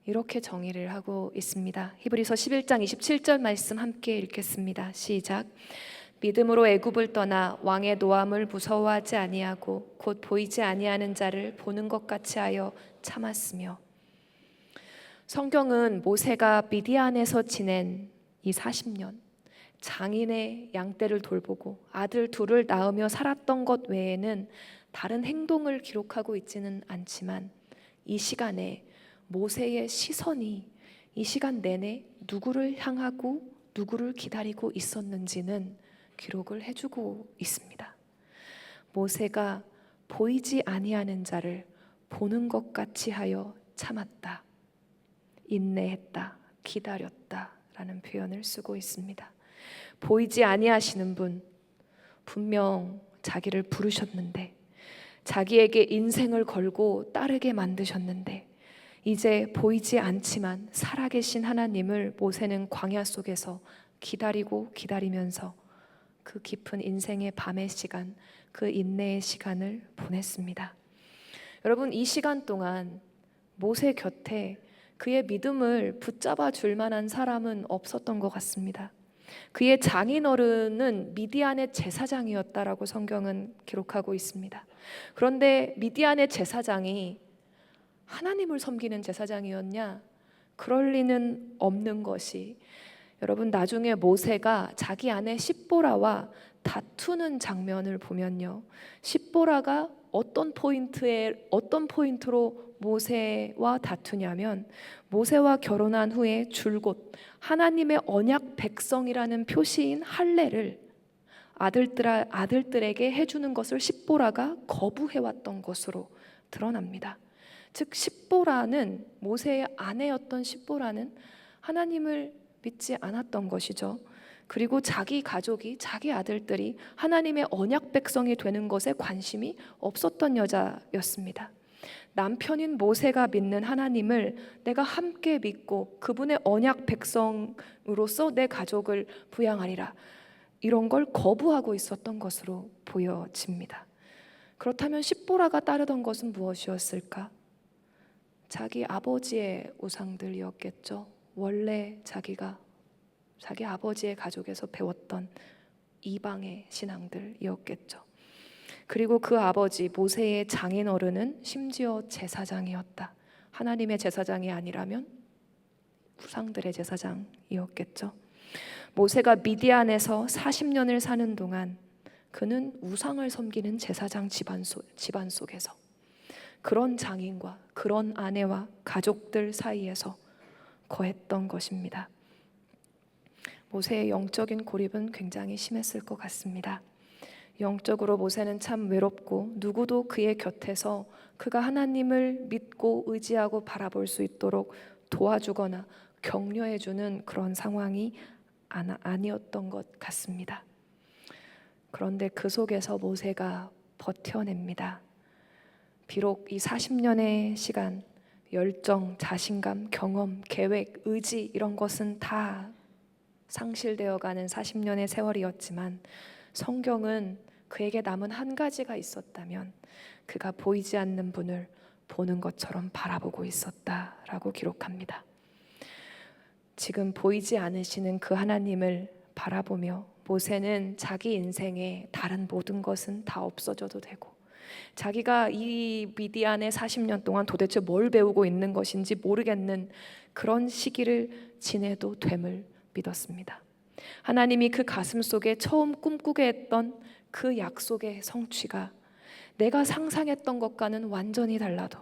이렇게 정의를 하고 있습니다. 히브리서 11장 27절 말씀 함께 읽겠습니다. 시작. 믿음으로 애굽을 떠나 왕의 노함을 무서워하지 아니하고 곧 보이지 아니하는 자를 보는 것 같이 하여 참았으며. 성경은 모세가 미디안에서 지낸 이 40년, 장인의 양떼를 돌보고 아들 둘을 낳으며 살았던 것 외에는 다른 행동을 기록하고 있지는 않지만, 이 시간에 모세의 시선이 이 시간 내내 누구를 향하고 누구를 기다리고 있었는지는 기록을 해주고 있습니다. 모세가 보이지 아니하는 자를 보는 것 같이 하여 참았다, 인내했다, 기다렸다 라는 표현을 쓰고 있습니다. 보이지 아니하시는 분, 분명 자기를 부르셨는데, 자기에게 인생을 걸고 따르게 만드셨는데, 이제 보이지 않지만 살아계신 하나님을 모세는 광야 속에서 기다리고 기다리면서 그 깊은 인생의 밤의 시간, 그 인내의 시간을 보냈습니다. 여러분, 이 시간 동안 모세 곁에 그의 믿음을 붙잡아 줄 만한 사람은 없었던 것 같습니다. 그의 장인어른은 미디안의 제사장이었다라고 성경은 기록하고 있습니다. 그런데 미디안의 제사장이 하나님을 섬기는 제사장이었냐? 그럴 리는 없는 것이, 여러분, 나중에 모세가 자기 아내 십보라와 다투는 장면을 보면요, 십보라가 어떤 포인트로 모세와 다투냐면, 모세와 결혼한 후에 줄곧 하나님의 언약 백성이라는 표시인 할례를 아들들에게 해주는 것을 십보라가 거부해왔던 것으로 드러납니다. 즉, 십보라는, 모세의 아내였던 십보라는 하나님을 믿지 않았던 것이죠. 그리고 자기 가족이, 자기 아들들이 하나님의 언약 백성이 되는 것에 관심이 없었던 여자였습니다. 남편인 모세가 믿는 하나님을 내가 함께 믿고 그분의 언약 백성으로서 내 가족을 부양하리라, 이런 걸 거부하고 있었던 것으로 보여집니다. 그렇다면 십보라가 따르던 것은 무엇이었을까? 자기 아버지의 우상들이었겠죠. 원래 자기 아버지의 가족에서 배웠던 이방의 신앙들이었겠죠. 그리고 그 아버지 모세의 장인어른은 심지어 제사장이었다. 하나님의 제사장이 아니라면 우상들의 제사장이었겠죠. 모세가 미디안에서 40년을 사는 동안 그는 우상을 섬기는 제사장 집안 속에서 그런 장인과 그런 아내와 가족들 사이에서 거했던 것입니다. 모세의 영적인 고립은 굉장히 심했을 것 같습니다. 영적으로 모세는 참 외롭고 누구도 그의 곁에서 그가 하나님을 믿고 의지하고 바라볼 수 있도록 도와주거나 격려해주는 그런 상황이 아니었던 것 같습니다. 그런데 그 속에서 모세가 버텨냅니다. 비록 이 40년의 시간, 열정, 자신감, 경험, 계획, 의지, 이런 것은 다 상실되어가는 40년의 세월이었지만, 성경은 그에게 남은 한 가지가 있었다면 그가 보이지 않는 분을 보는 것처럼 바라보고 있었다라고 기록합니다. 지금 보이지 않으시는 그 하나님을 바라보며 모세는 자기 인생의 다른 모든 것은 다 없어져도 되고, 자기가 이 미디안의 40년 동안 도대체 뭘 배우고 있는 것인지 모르겠는 그런 시기를 지내도 됨을 믿었습니다. 하나님이 그 가슴 속에 처음 꿈꾸게 했던 그 약속의 성취가 내가 상상했던 것과는 완전히 달라도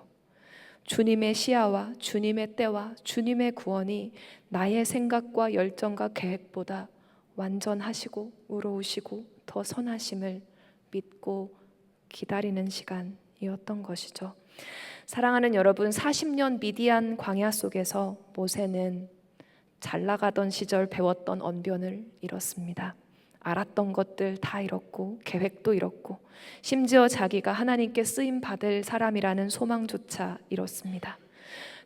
주님의 시야와 주님의 때와 주님의 구원이 나의 생각과 열정과 계획보다 완전하시고 의로우시고 더 선하심을 믿고 기다리는 시간이었던 것이죠. 사랑하는 여러분, 40년 미디안 광야 속에서 모세는 잘 나가던 시절 배웠던 언변을 잃었습니다. 알았던 것들 다 잃었고 계획도 잃었고 심지어 자기가 하나님께 쓰임 받을 사람이라는 소망조차 잃었습니다.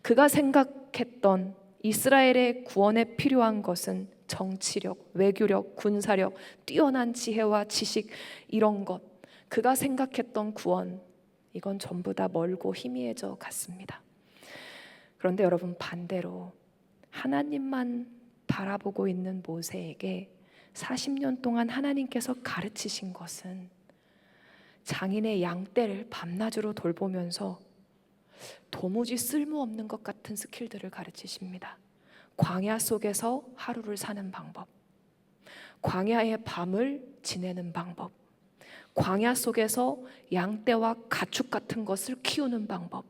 그가 생각했던 이스라엘의 구원에 필요한 것은 정치력, 외교력, 군사력, 뛰어난 지혜와 지식, 이런 것, 그가 생각했던 구원, 이건 전부 다 멀고 희미해져 갔습니다. 그런데 여러분, 반대로 하나님만 바라보고 있는 모세에게 40년 동안 하나님께서 가르치신 것은 장인의 양떼를 밤낮으로 돌보면서 도무지 쓸모없는 것 같은 스킬들을 가르치십니다. 광야 속에서 하루를 사는 방법, 광야의 밤을 지내는 방법, 광야 속에서 양떼와 가축 같은 것을 키우는 방법.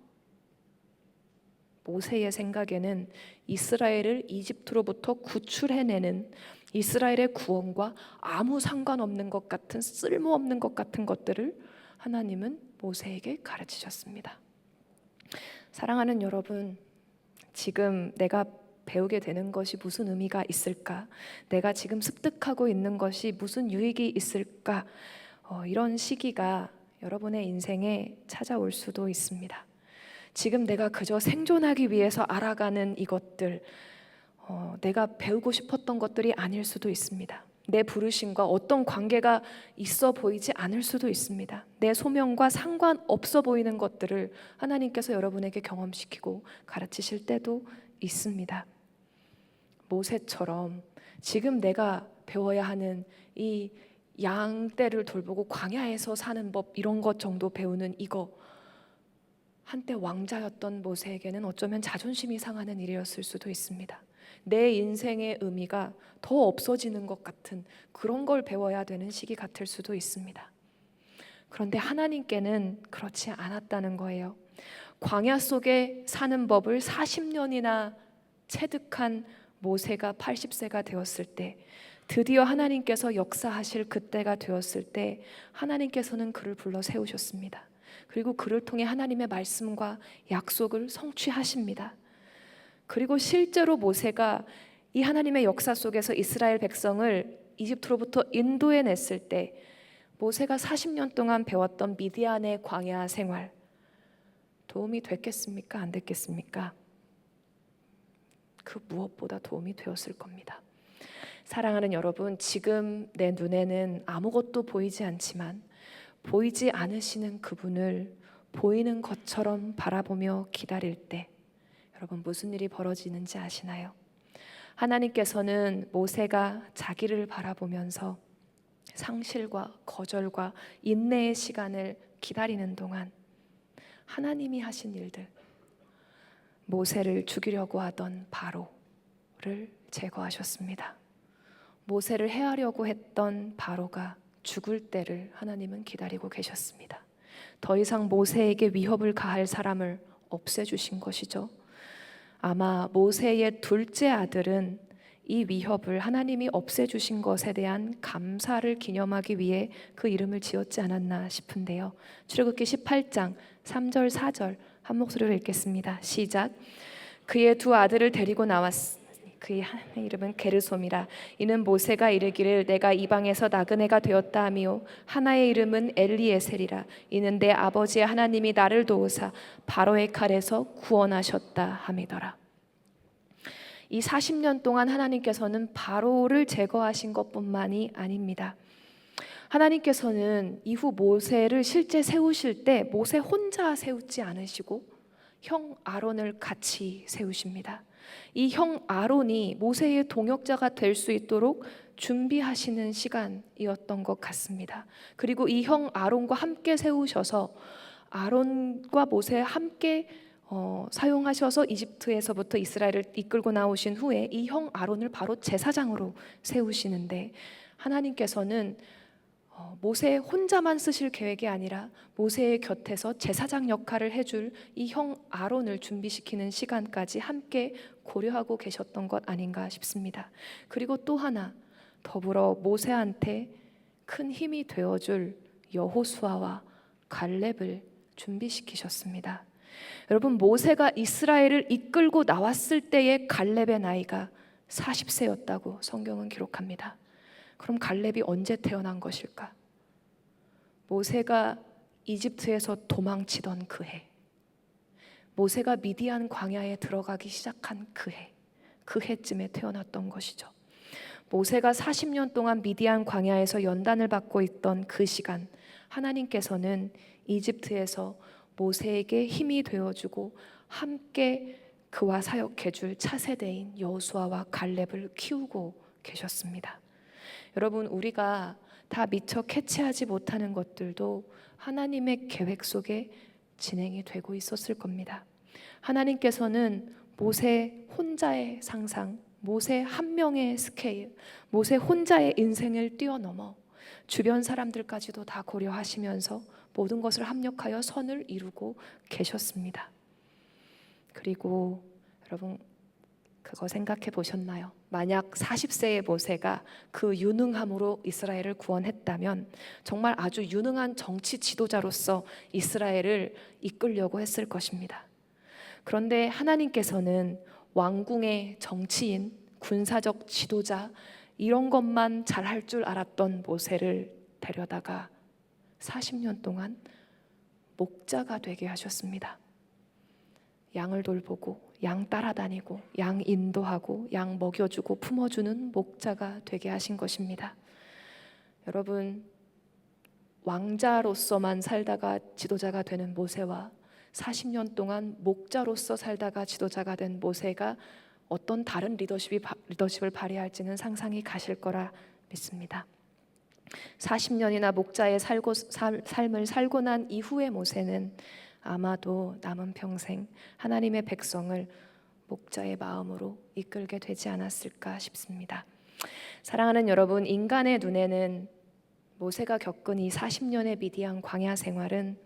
모세의 생각에는 이스라엘을 이집트로부터 구출해내는 이스라엘의 구원과 아무 상관없는 것 같은, 쓸모없는 것 같은 것들을 하나님은 모세에게 가르치셨습니다. 사랑하는 여러분, 지금 내가 배우게 되는 것이 무슨 의미가 있을까? 내가 지금 습득하고 있는 것이 무슨 유익이 있을까? 이런 시기가 여러분의 인생에 찾아올 수도 있습니다. 지금 내가 그저 생존하기 위해서 알아가는 이것들, 내가 배우고 싶었던 것들이 아닐 수도 있습니다. 내 부르심과 어떤 관계가 있어 보이지 않을 수도 있습니다. 내 소명과 상관없어 보이는 것들을 하나님께서 여러분에게 경험시키고 가르치실 때도 있습니다. 모세처럼 지금 내가 배워야 하는 이 양떼를 돌보고 광야에서 사는 법, 이런 것 정도 배우는 이거, 한때 왕자였던 모세에게는 어쩌면 자존심이 상하는 일이었을 수도 있습니다. 내 인생의 의미가 더 없어지는 것 같은 그런 걸 배워야 되는 시기 같을 수도 있습니다. 그런데 하나님께는 그렇지 않았다는 거예요. 광야 속에 사는 법을 40년이나 체득한 모세가 80세가 되었을 때, 드디어 하나님께서 역사하실 그때가 되었을 때 하나님께서는 그를 불러 세우셨습니다. 그리고 그를 통해 하나님의 말씀과 약속을 성취하십니다. 그리고 실제로 모세가 이 하나님의 역사 속에서 이스라엘 백성을 이집트로부터 인도해냈을 때 모세가 40년 동안 배웠던 미디안의 광야 생활, 도움이 됐겠습니까? 안 됐겠습니까? 그 무엇보다 도움이 되었을 겁니다. 사랑하는 여러분, 지금 내 눈에는 아무것도 보이지 않지만 보이지 않으시는 그분을 보이는 것처럼 바라보며 기다릴 때 여러분 무슨 일이 벌어지는지 아시나요? 하나님께서는 모세가 자기를 바라보면서 상실과 거절과 인내의 시간을 기다리는 동안 하나님이 하신 일들, 모세를 죽이려고 하던 바로를 제거하셨습니다. 모세를 해하려고 했던 바로가 죽을 때를 하나님은 기다리고 계셨습니다. 더 이상 모세에게 위협을 가할 사람을 없애주신 것이죠. 아마 모세의 둘째 아들은 이 위협을 하나님이 없애주신 것에 대한 감사를 기념하기 위해 그 이름을 지었지 않았나 싶은데요. 출애굽기 18장 3절 4절 한 목소리로 읽겠습니다. 시작. 그의 두 아들을 데리고 나왔으니 그의 하나의 이름은 게르솜이라. 이는 모세가 이르기를 내가 이방에서 나그네가 되었다 하미요 하나의 이름은 엘리에셀이라. 이는 내 아버지의 하나님이 나를 도우사 바로의 칼에서 구원하셨다 함이더라. 이 40년 동안 하나님께서는 바로를 제거하신 것뿐만이 아닙니다. 하나님께서는 이후 모세를 실제 세우실 때 모세 혼자 세우지 않으시고 형 아론을 같이 세우십니다. 이 형 아론이 모세의 동역자가 될 수 있도록 준비하시는 시간이었던 것 같습니다. 그리고 이 형 아론과 함께 세우셔서 아론과 모세 함께 사용하셔서 이집트에서부터 이스라엘을 이끌고 나오신 후에 이 형 아론을 바로 제사장으로 세우시는데, 하나님께서는 모세 혼자만 쓰실 계획이 아니라 모세의 곁에서 제사장 역할을 해줄 이 형 아론을 준비시키는 시간까지 함께 고려하고 계셨던 것 아닌가 싶습니다. 그리고 또 하나 더불어 모세한테 큰 힘이 되어줄 여호수아와 갈렙을 준비시키셨습니다. 여러분, 모세가 이스라엘을 이끌고 나왔을 때의 갈렙의 나이가 40세였다고 성경은 기록합니다. 그럼 갈렙이 언제 태어난 것일까? 모세가 이집트에서 도망치던 그 해, 모세가 미디안 광야에 들어가기 시작한 그 해쯤에 태어났던 것이죠. 모세가 40년 동안 미디안 광야에서 연단을 받고 있던 그 시간, 하나님께서는 이집트에서 모세에게 힘이 되어주고 함께 그와 사역해줄 차세대인 여호수아와 갈렙을 키우고 계셨습니다. 여러분, 우리가 다 미처 캐치하지 못하는 것들도 하나님의 계획 속에 진행이 되고 있었을 겁니다. 하나님께서는 모세 혼자의 상상, 모세 한 명의 스케일, 모세 혼자의 인생을 뛰어넘어 주변 사람들까지도 다 고려하시면서 모든 것을 합력하여 선을 이루고 계셨습니다. 그리고 여러분, 그거 생각해 보셨나요? 만약 40세의 모세가 그 유능함으로 이스라엘을 구원했다면 정말 아주 유능한 정치 지도자로서 이스라엘을 이끌려고 했을 것입니다. 그런데 하나님께서는 왕궁의 정치인, 군사적 지도자 이런 것만 잘할 줄 알았던 모세를 데려다가 40년 동안 목자가 되게 하셨습니다. 양을 돌보고 양 따라다니고 양 인도하고 양 먹여주고 품어주는 목자가 되게 하신 것입니다. 여러분, 왕자로서만 살다가 지도자가 되는 모세와 40년 동안 목자로서 살다가 지도자가 된 모세가 어떤 다른 리더십을 발휘할지는 상상이 가실 거라 믿습니다. 40년이나 목자의 삶을 살고 난 이후의 모세는 아마도 남은 평생 하나님의 백성을 목자의 마음으로 이끌게 되지 않았을까 싶습니다. 사랑하는 여러분, 인간의 눈에는 모세가 겪은 이 40년의 미디안 광야 생활은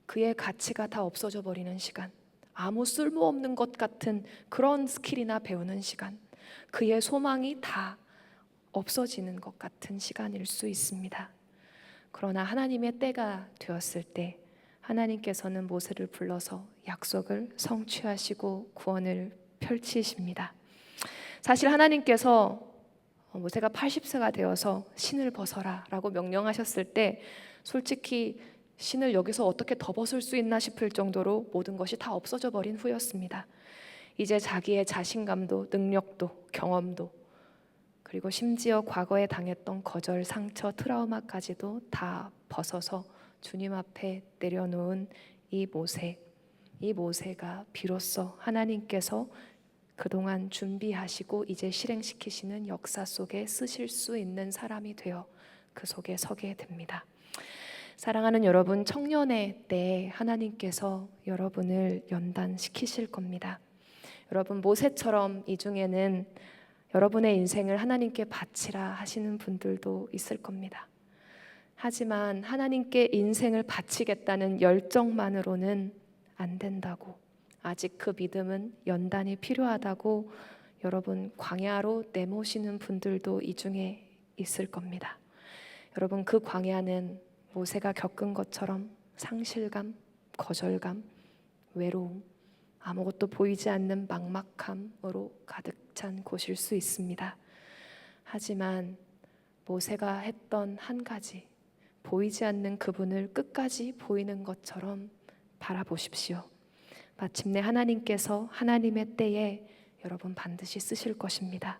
그의 가치가 다 없어져 버리는 시간, 아무 쓸모없는 것 같은 그런 스킬이나 배우는 시간, 그의 소망이 다 없어지는 것 같은 시간일 수 있습니다. 그러나 하나님의 때가 되었을 때 하나님께서는 모세를 불러서 약속을 성취하시고 구원을 펼치십니다. 사실 하나님께서 모세가 80세가 되어서 신을 벗어라 라고 명령하셨을 때 솔직히 신을 여기서 어떻게 더 벗을 수 있나 싶을 정도로 모든 것이 다 없어져 버린 후였습니다. 이제 자기의 자신감도 능력도 경험도 그리고 심지어 과거에 당했던 거절, 상처, 트라우마까지도 다 벗어서 주님 앞에 내려놓은 이 모세가 비로소 하나님께서 그동안 준비하시고 이제 실행시키시는 역사 속에 쓰실 수 있는 사람이 되어 그 속에 서게 됩니다. 사랑하는 여러분, 청년의 때에 하나님께서 여러분을 연단시키실 겁니다. 여러분, 모세처럼 이 중에는 여러분의 인생을 하나님께 바치라 하시는 분들도 있을 겁니다. 하지만 하나님께 인생을 바치겠다는 열정만으로는 안 된다고, 아직 그 믿음은 연단이 필요하다고 여러분 광야로 내모시는 분들도 이 중에 있을 겁니다. 여러분, 그 광야는 모세가 겪은 것처럼 상실감, 거절감, 외로움, 아무것도 보이지 않는 막막함으로 가득 찬 곳일 수 있습니다. 하지만 모세가 했던 한 가지, 보이지 않는 그분을 끝까지 보이는 것처럼 바라보십시오. 마침내 하나님께서 하나님의 때에 여러분 반드시 쓰실 것입니다.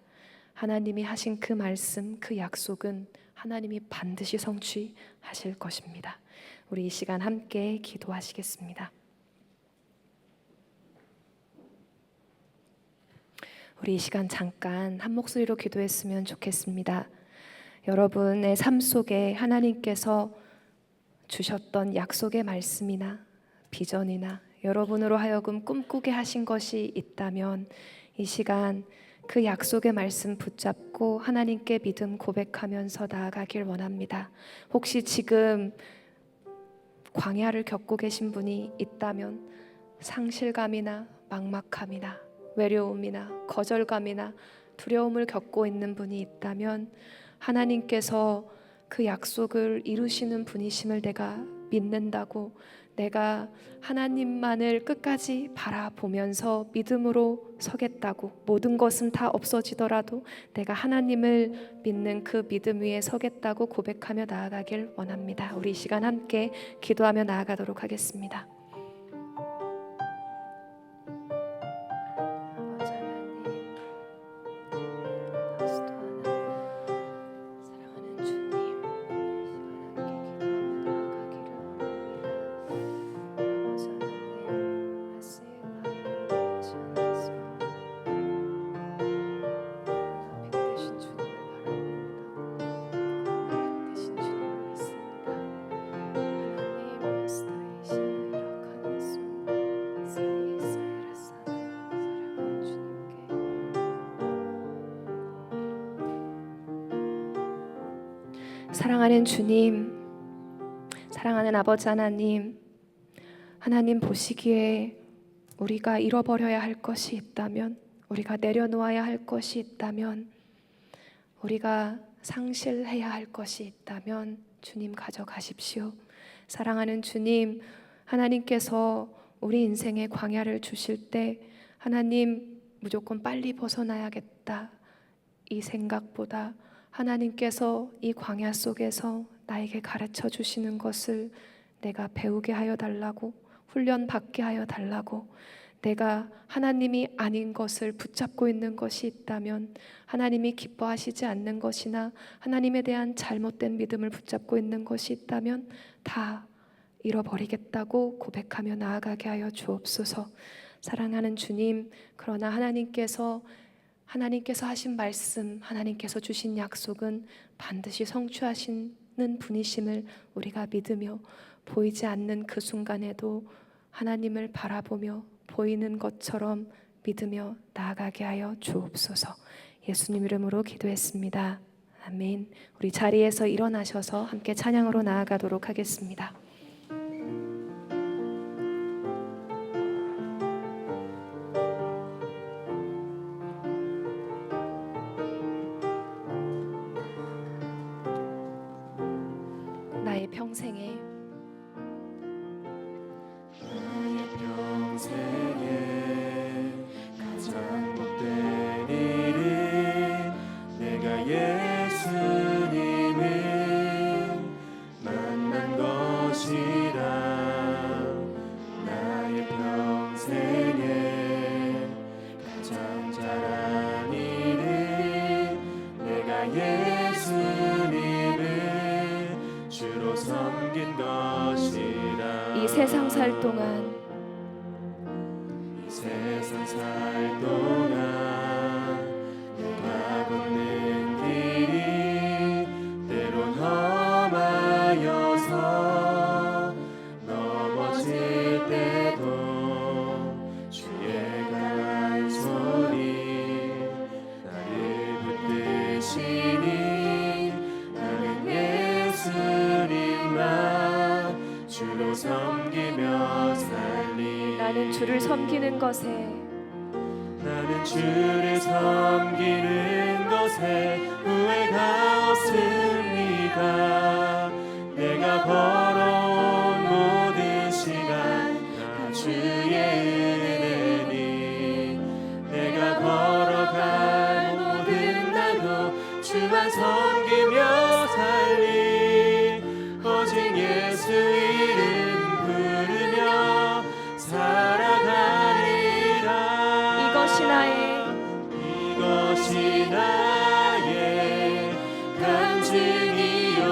하나님이 하신 그 말씀, 그 약속은 하나님이 반드시 성취하실 것입니다. 우리 이 시간 함께 기도하시겠습니다. 우리 이 시간 잠깐 한 목소리로 기도했으면 좋겠습니다. 여러분의 삶 속에 하나님께서 주셨던 약속의 말씀이나 비전이나 여러분으로 하여금 꿈꾸게 하신 것이 있다면 이 시간 그 약속의 말씀 붙잡고 하나님께 믿음 고백하면서 나아가길 원합니다. 혹시 지금 광야를 겪고 계신 분이 있다면 상실감이나 막막함이나 외로움이나 거절감이나 두려움을 겪고 있는 분이 있다면 하나님께서 그 약속을 이루시는 분이심을 내가 믿는다고, 내가 하나님만을 끝까지 바라보면서 믿음으로 서겠다고, 모든 것은 다 없어지더라도 내가 하나님을 믿는 그 믿음 위에 서겠다고 고백하며 나아가길 원합니다. 우리 이 시간 함께 기도하며 나아가도록 하겠습니다. 사랑하는 주님, 사랑하는 아버지 하나님, 하나님 보시기에 우리가 잃어버려야 할 것이 있다면, 우리가 내려놓아야 할 것이 있다면, 우리가 상실해야 할 것이 있다면 주님 가져가십시오. 사랑하는 주님, 하나님께서 우리 인생의 광야를 주실 때 하나님 무조건 빨리 벗어나야겠다 이 생각보다 하나님께서 이 광야 속에서 나에게 가르쳐 주시는 것을 내가 배우게 하여 달라고, 훈련 받게 하여 달라고, 내가 하나님이 아닌 것을 붙잡고 있는 것이 있다면, 하나님이 기뻐하시지 않는 것이나 하나님에 대한 잘못된 믿음을 붙잡고 있는 것이 있다면 다 잃어버리겠다고 고백하며 나아가게 하여 주옵소서. 사랑하는 주님, 그러나 하나님께서 하신 말씀, 하나님께서 주신 약속은 반드시 성취하시는 분이심을 우리가 믿으며, 보이지 않는 그 순간에도 하나님을 바라보며 보이는 것처럼 믿으며 나아가게 하여 주옵소서. 예수님 이름으로 기도했습니다. 아멘. 우리 자리에서 일어나셔서 함께 찬양으로 나아가도록 하겠습니다. 나의 평생에 평생에 가장 복된 일은 내가 예수님을 만난 것이라. 나의 평생에 가장 잘한 일은 내가 예수님을 주로 섬긴 것이라. 이 세상 살 동안 세상 살 동안 내가 걷는 길이 때론 험하여서 넘어질 때도 주의 강한 손이 나를 붙드시니 나는 예수님만 주로 섬기며 살리. 나는 주를 섬기는 것에 나는 주를 섬기는 것에 후회가 없습니다. 내가 걸어온 모든 시간 다 주의 은혜니, 내가 걸어간 모든 날도 주만 섬기며 살리. 오직 예수 이름 부르며 살아가리라. 이것이 나의 간증이요,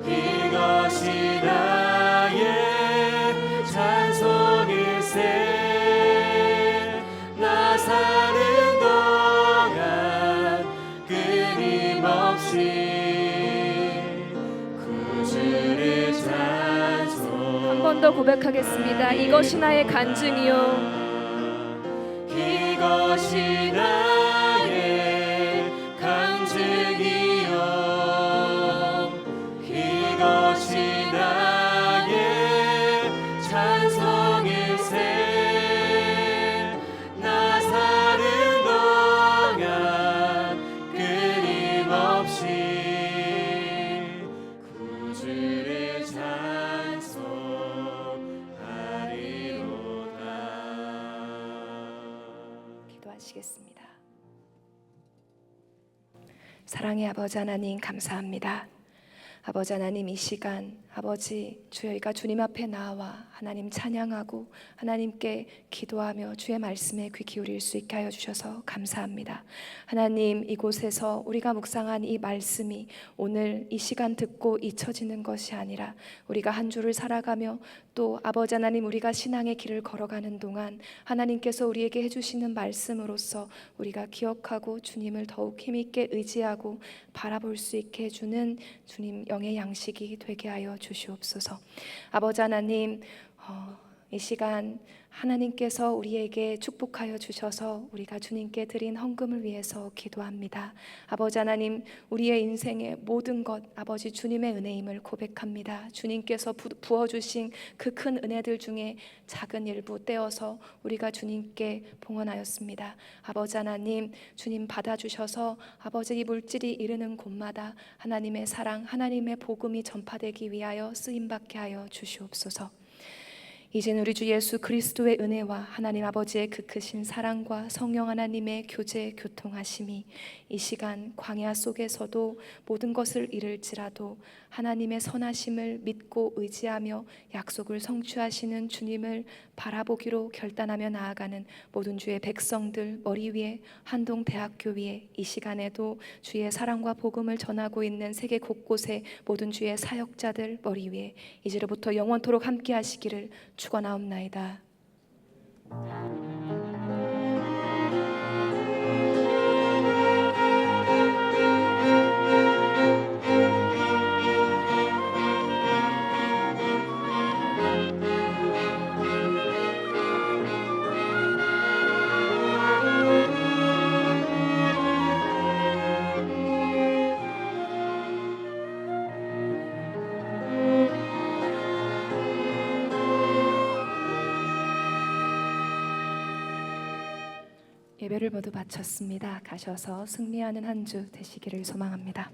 이것이 나의 찬송일세. 나 사는 동안 끊임없이 구주를 찬송. 한 번 더 고백하겠습니다. 이것이 나의 간증이요, 이것이 나의 간증이요, 이것이 나의 찬송일세. 나 사는 동안 끊임없이 구주를 찬송하리로다. 기도하시겠습니다. 사랑의 아버지 하나님, 감사합니다. 아버지 하나님, 이 시간 아버지 저희가 주님 앞에 나와 하나님 찬양하고 하나님께 기도하며 주의 말씀에 귀 기울일 수 있게 하여 주셔서 감사합니다. 하나님, 이곳에서 우리가 묵상한 이 말씀이 오늘 이 시간 듣고 잊혀지는 것이 아니라 우리가 한 주를 살아가며 또 아버지 하나님, 우리가 신앙의 길을 걸어가는 동안 하나님께서 우리에게 해주시는 말씀으로써 우리가 기억하고 주님을 더욱 힘있게 의지하고 바라볼 수 있게 해주는 주님 영의 양식이 되게 하여 주시옵소서. 아버지 하나님, 이 시간 하나님께서 우리에게 축복하여 주셔서 우리가 주님께 드린 헌금을 위해서 기도합니다. 아버지 하나님, 우리의 인생의 모든 것 아버지 주님의 은혜임을 고백합니다. 주님께서 부어주신 그 큰 은혜들 중에 작은 일부 떼어서 우리가 주님께 봉헌하였습니다. 아버지 하나님, 주님 받아주셔서 아버지 이 물질이 이르는 곳마다 하나님의 사랑, 하나님의 복음이 전파되기 위하여 쓰임받게 하여 주시옵소서. 이젠 우리 주 예수 그리스도의 은혜와 하나님 아버지의 그 크신 사랑과 성령 하나님의 교제 교통하심이 이 시간 광야 속에서도 모든 것을 잃을지라도 하나님의 선하심을 믿고 의지하며 약속을 성취하시는 주님을 바라보기로 결단하며 나아가는 모든 주의 백성들 머리 위에 한동대학교 위에 이 시간에도 주의 사랑과 복음을 전하고 있는 세계 곳곳에 모든 주의 사역자들 머리 위에 이제로부터 영원토록 함께 하시기를 축원하옵나이다. 예배를 모두 마쳤습니다. 가셔서 승리하는 한 주 되시기를 소망합니다.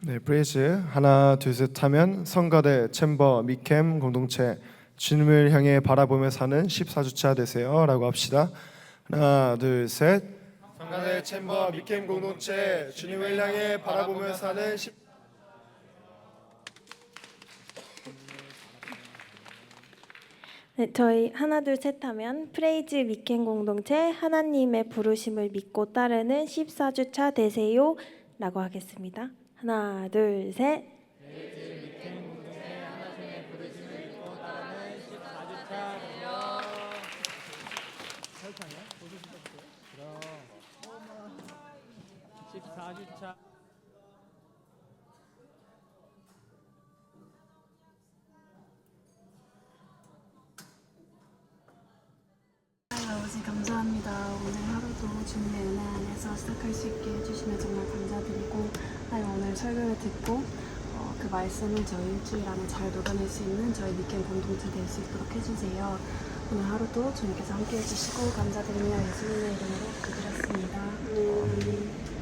네, 프레이즈 하나 둘 셋 하면 성가대 챔버 미캠 공동체 주님을 향해 바라보며 사는 14주차 되세요 라고 합시다. 하나 둘 셋. 성간의 챔버 미캠 공동체 주님을 향해 바라보며 사는 네, 저희 하나 둘 셋 하면 프레이즈 위켄 공동체 하나님의 부르심을 믿고 따르는 14주차 되세요 라고 하겠습니다. 하나 둘 셋. 아버지 감사합니다. 오늘 하루도 주님의 은혜 안에서 시작할 수 있게 해주시면 정말 감사드리고 오늘 설교를 듣고 그 말씀을 저희 일주일 안에 잘 녹여낼 수 있는 저희 믿음 공동체 될 수 있도록 해주세요. 오늘 하루도 주님께서 함께 해주시고 감사드리며 예수님의 이름으로 기도드렸습니다.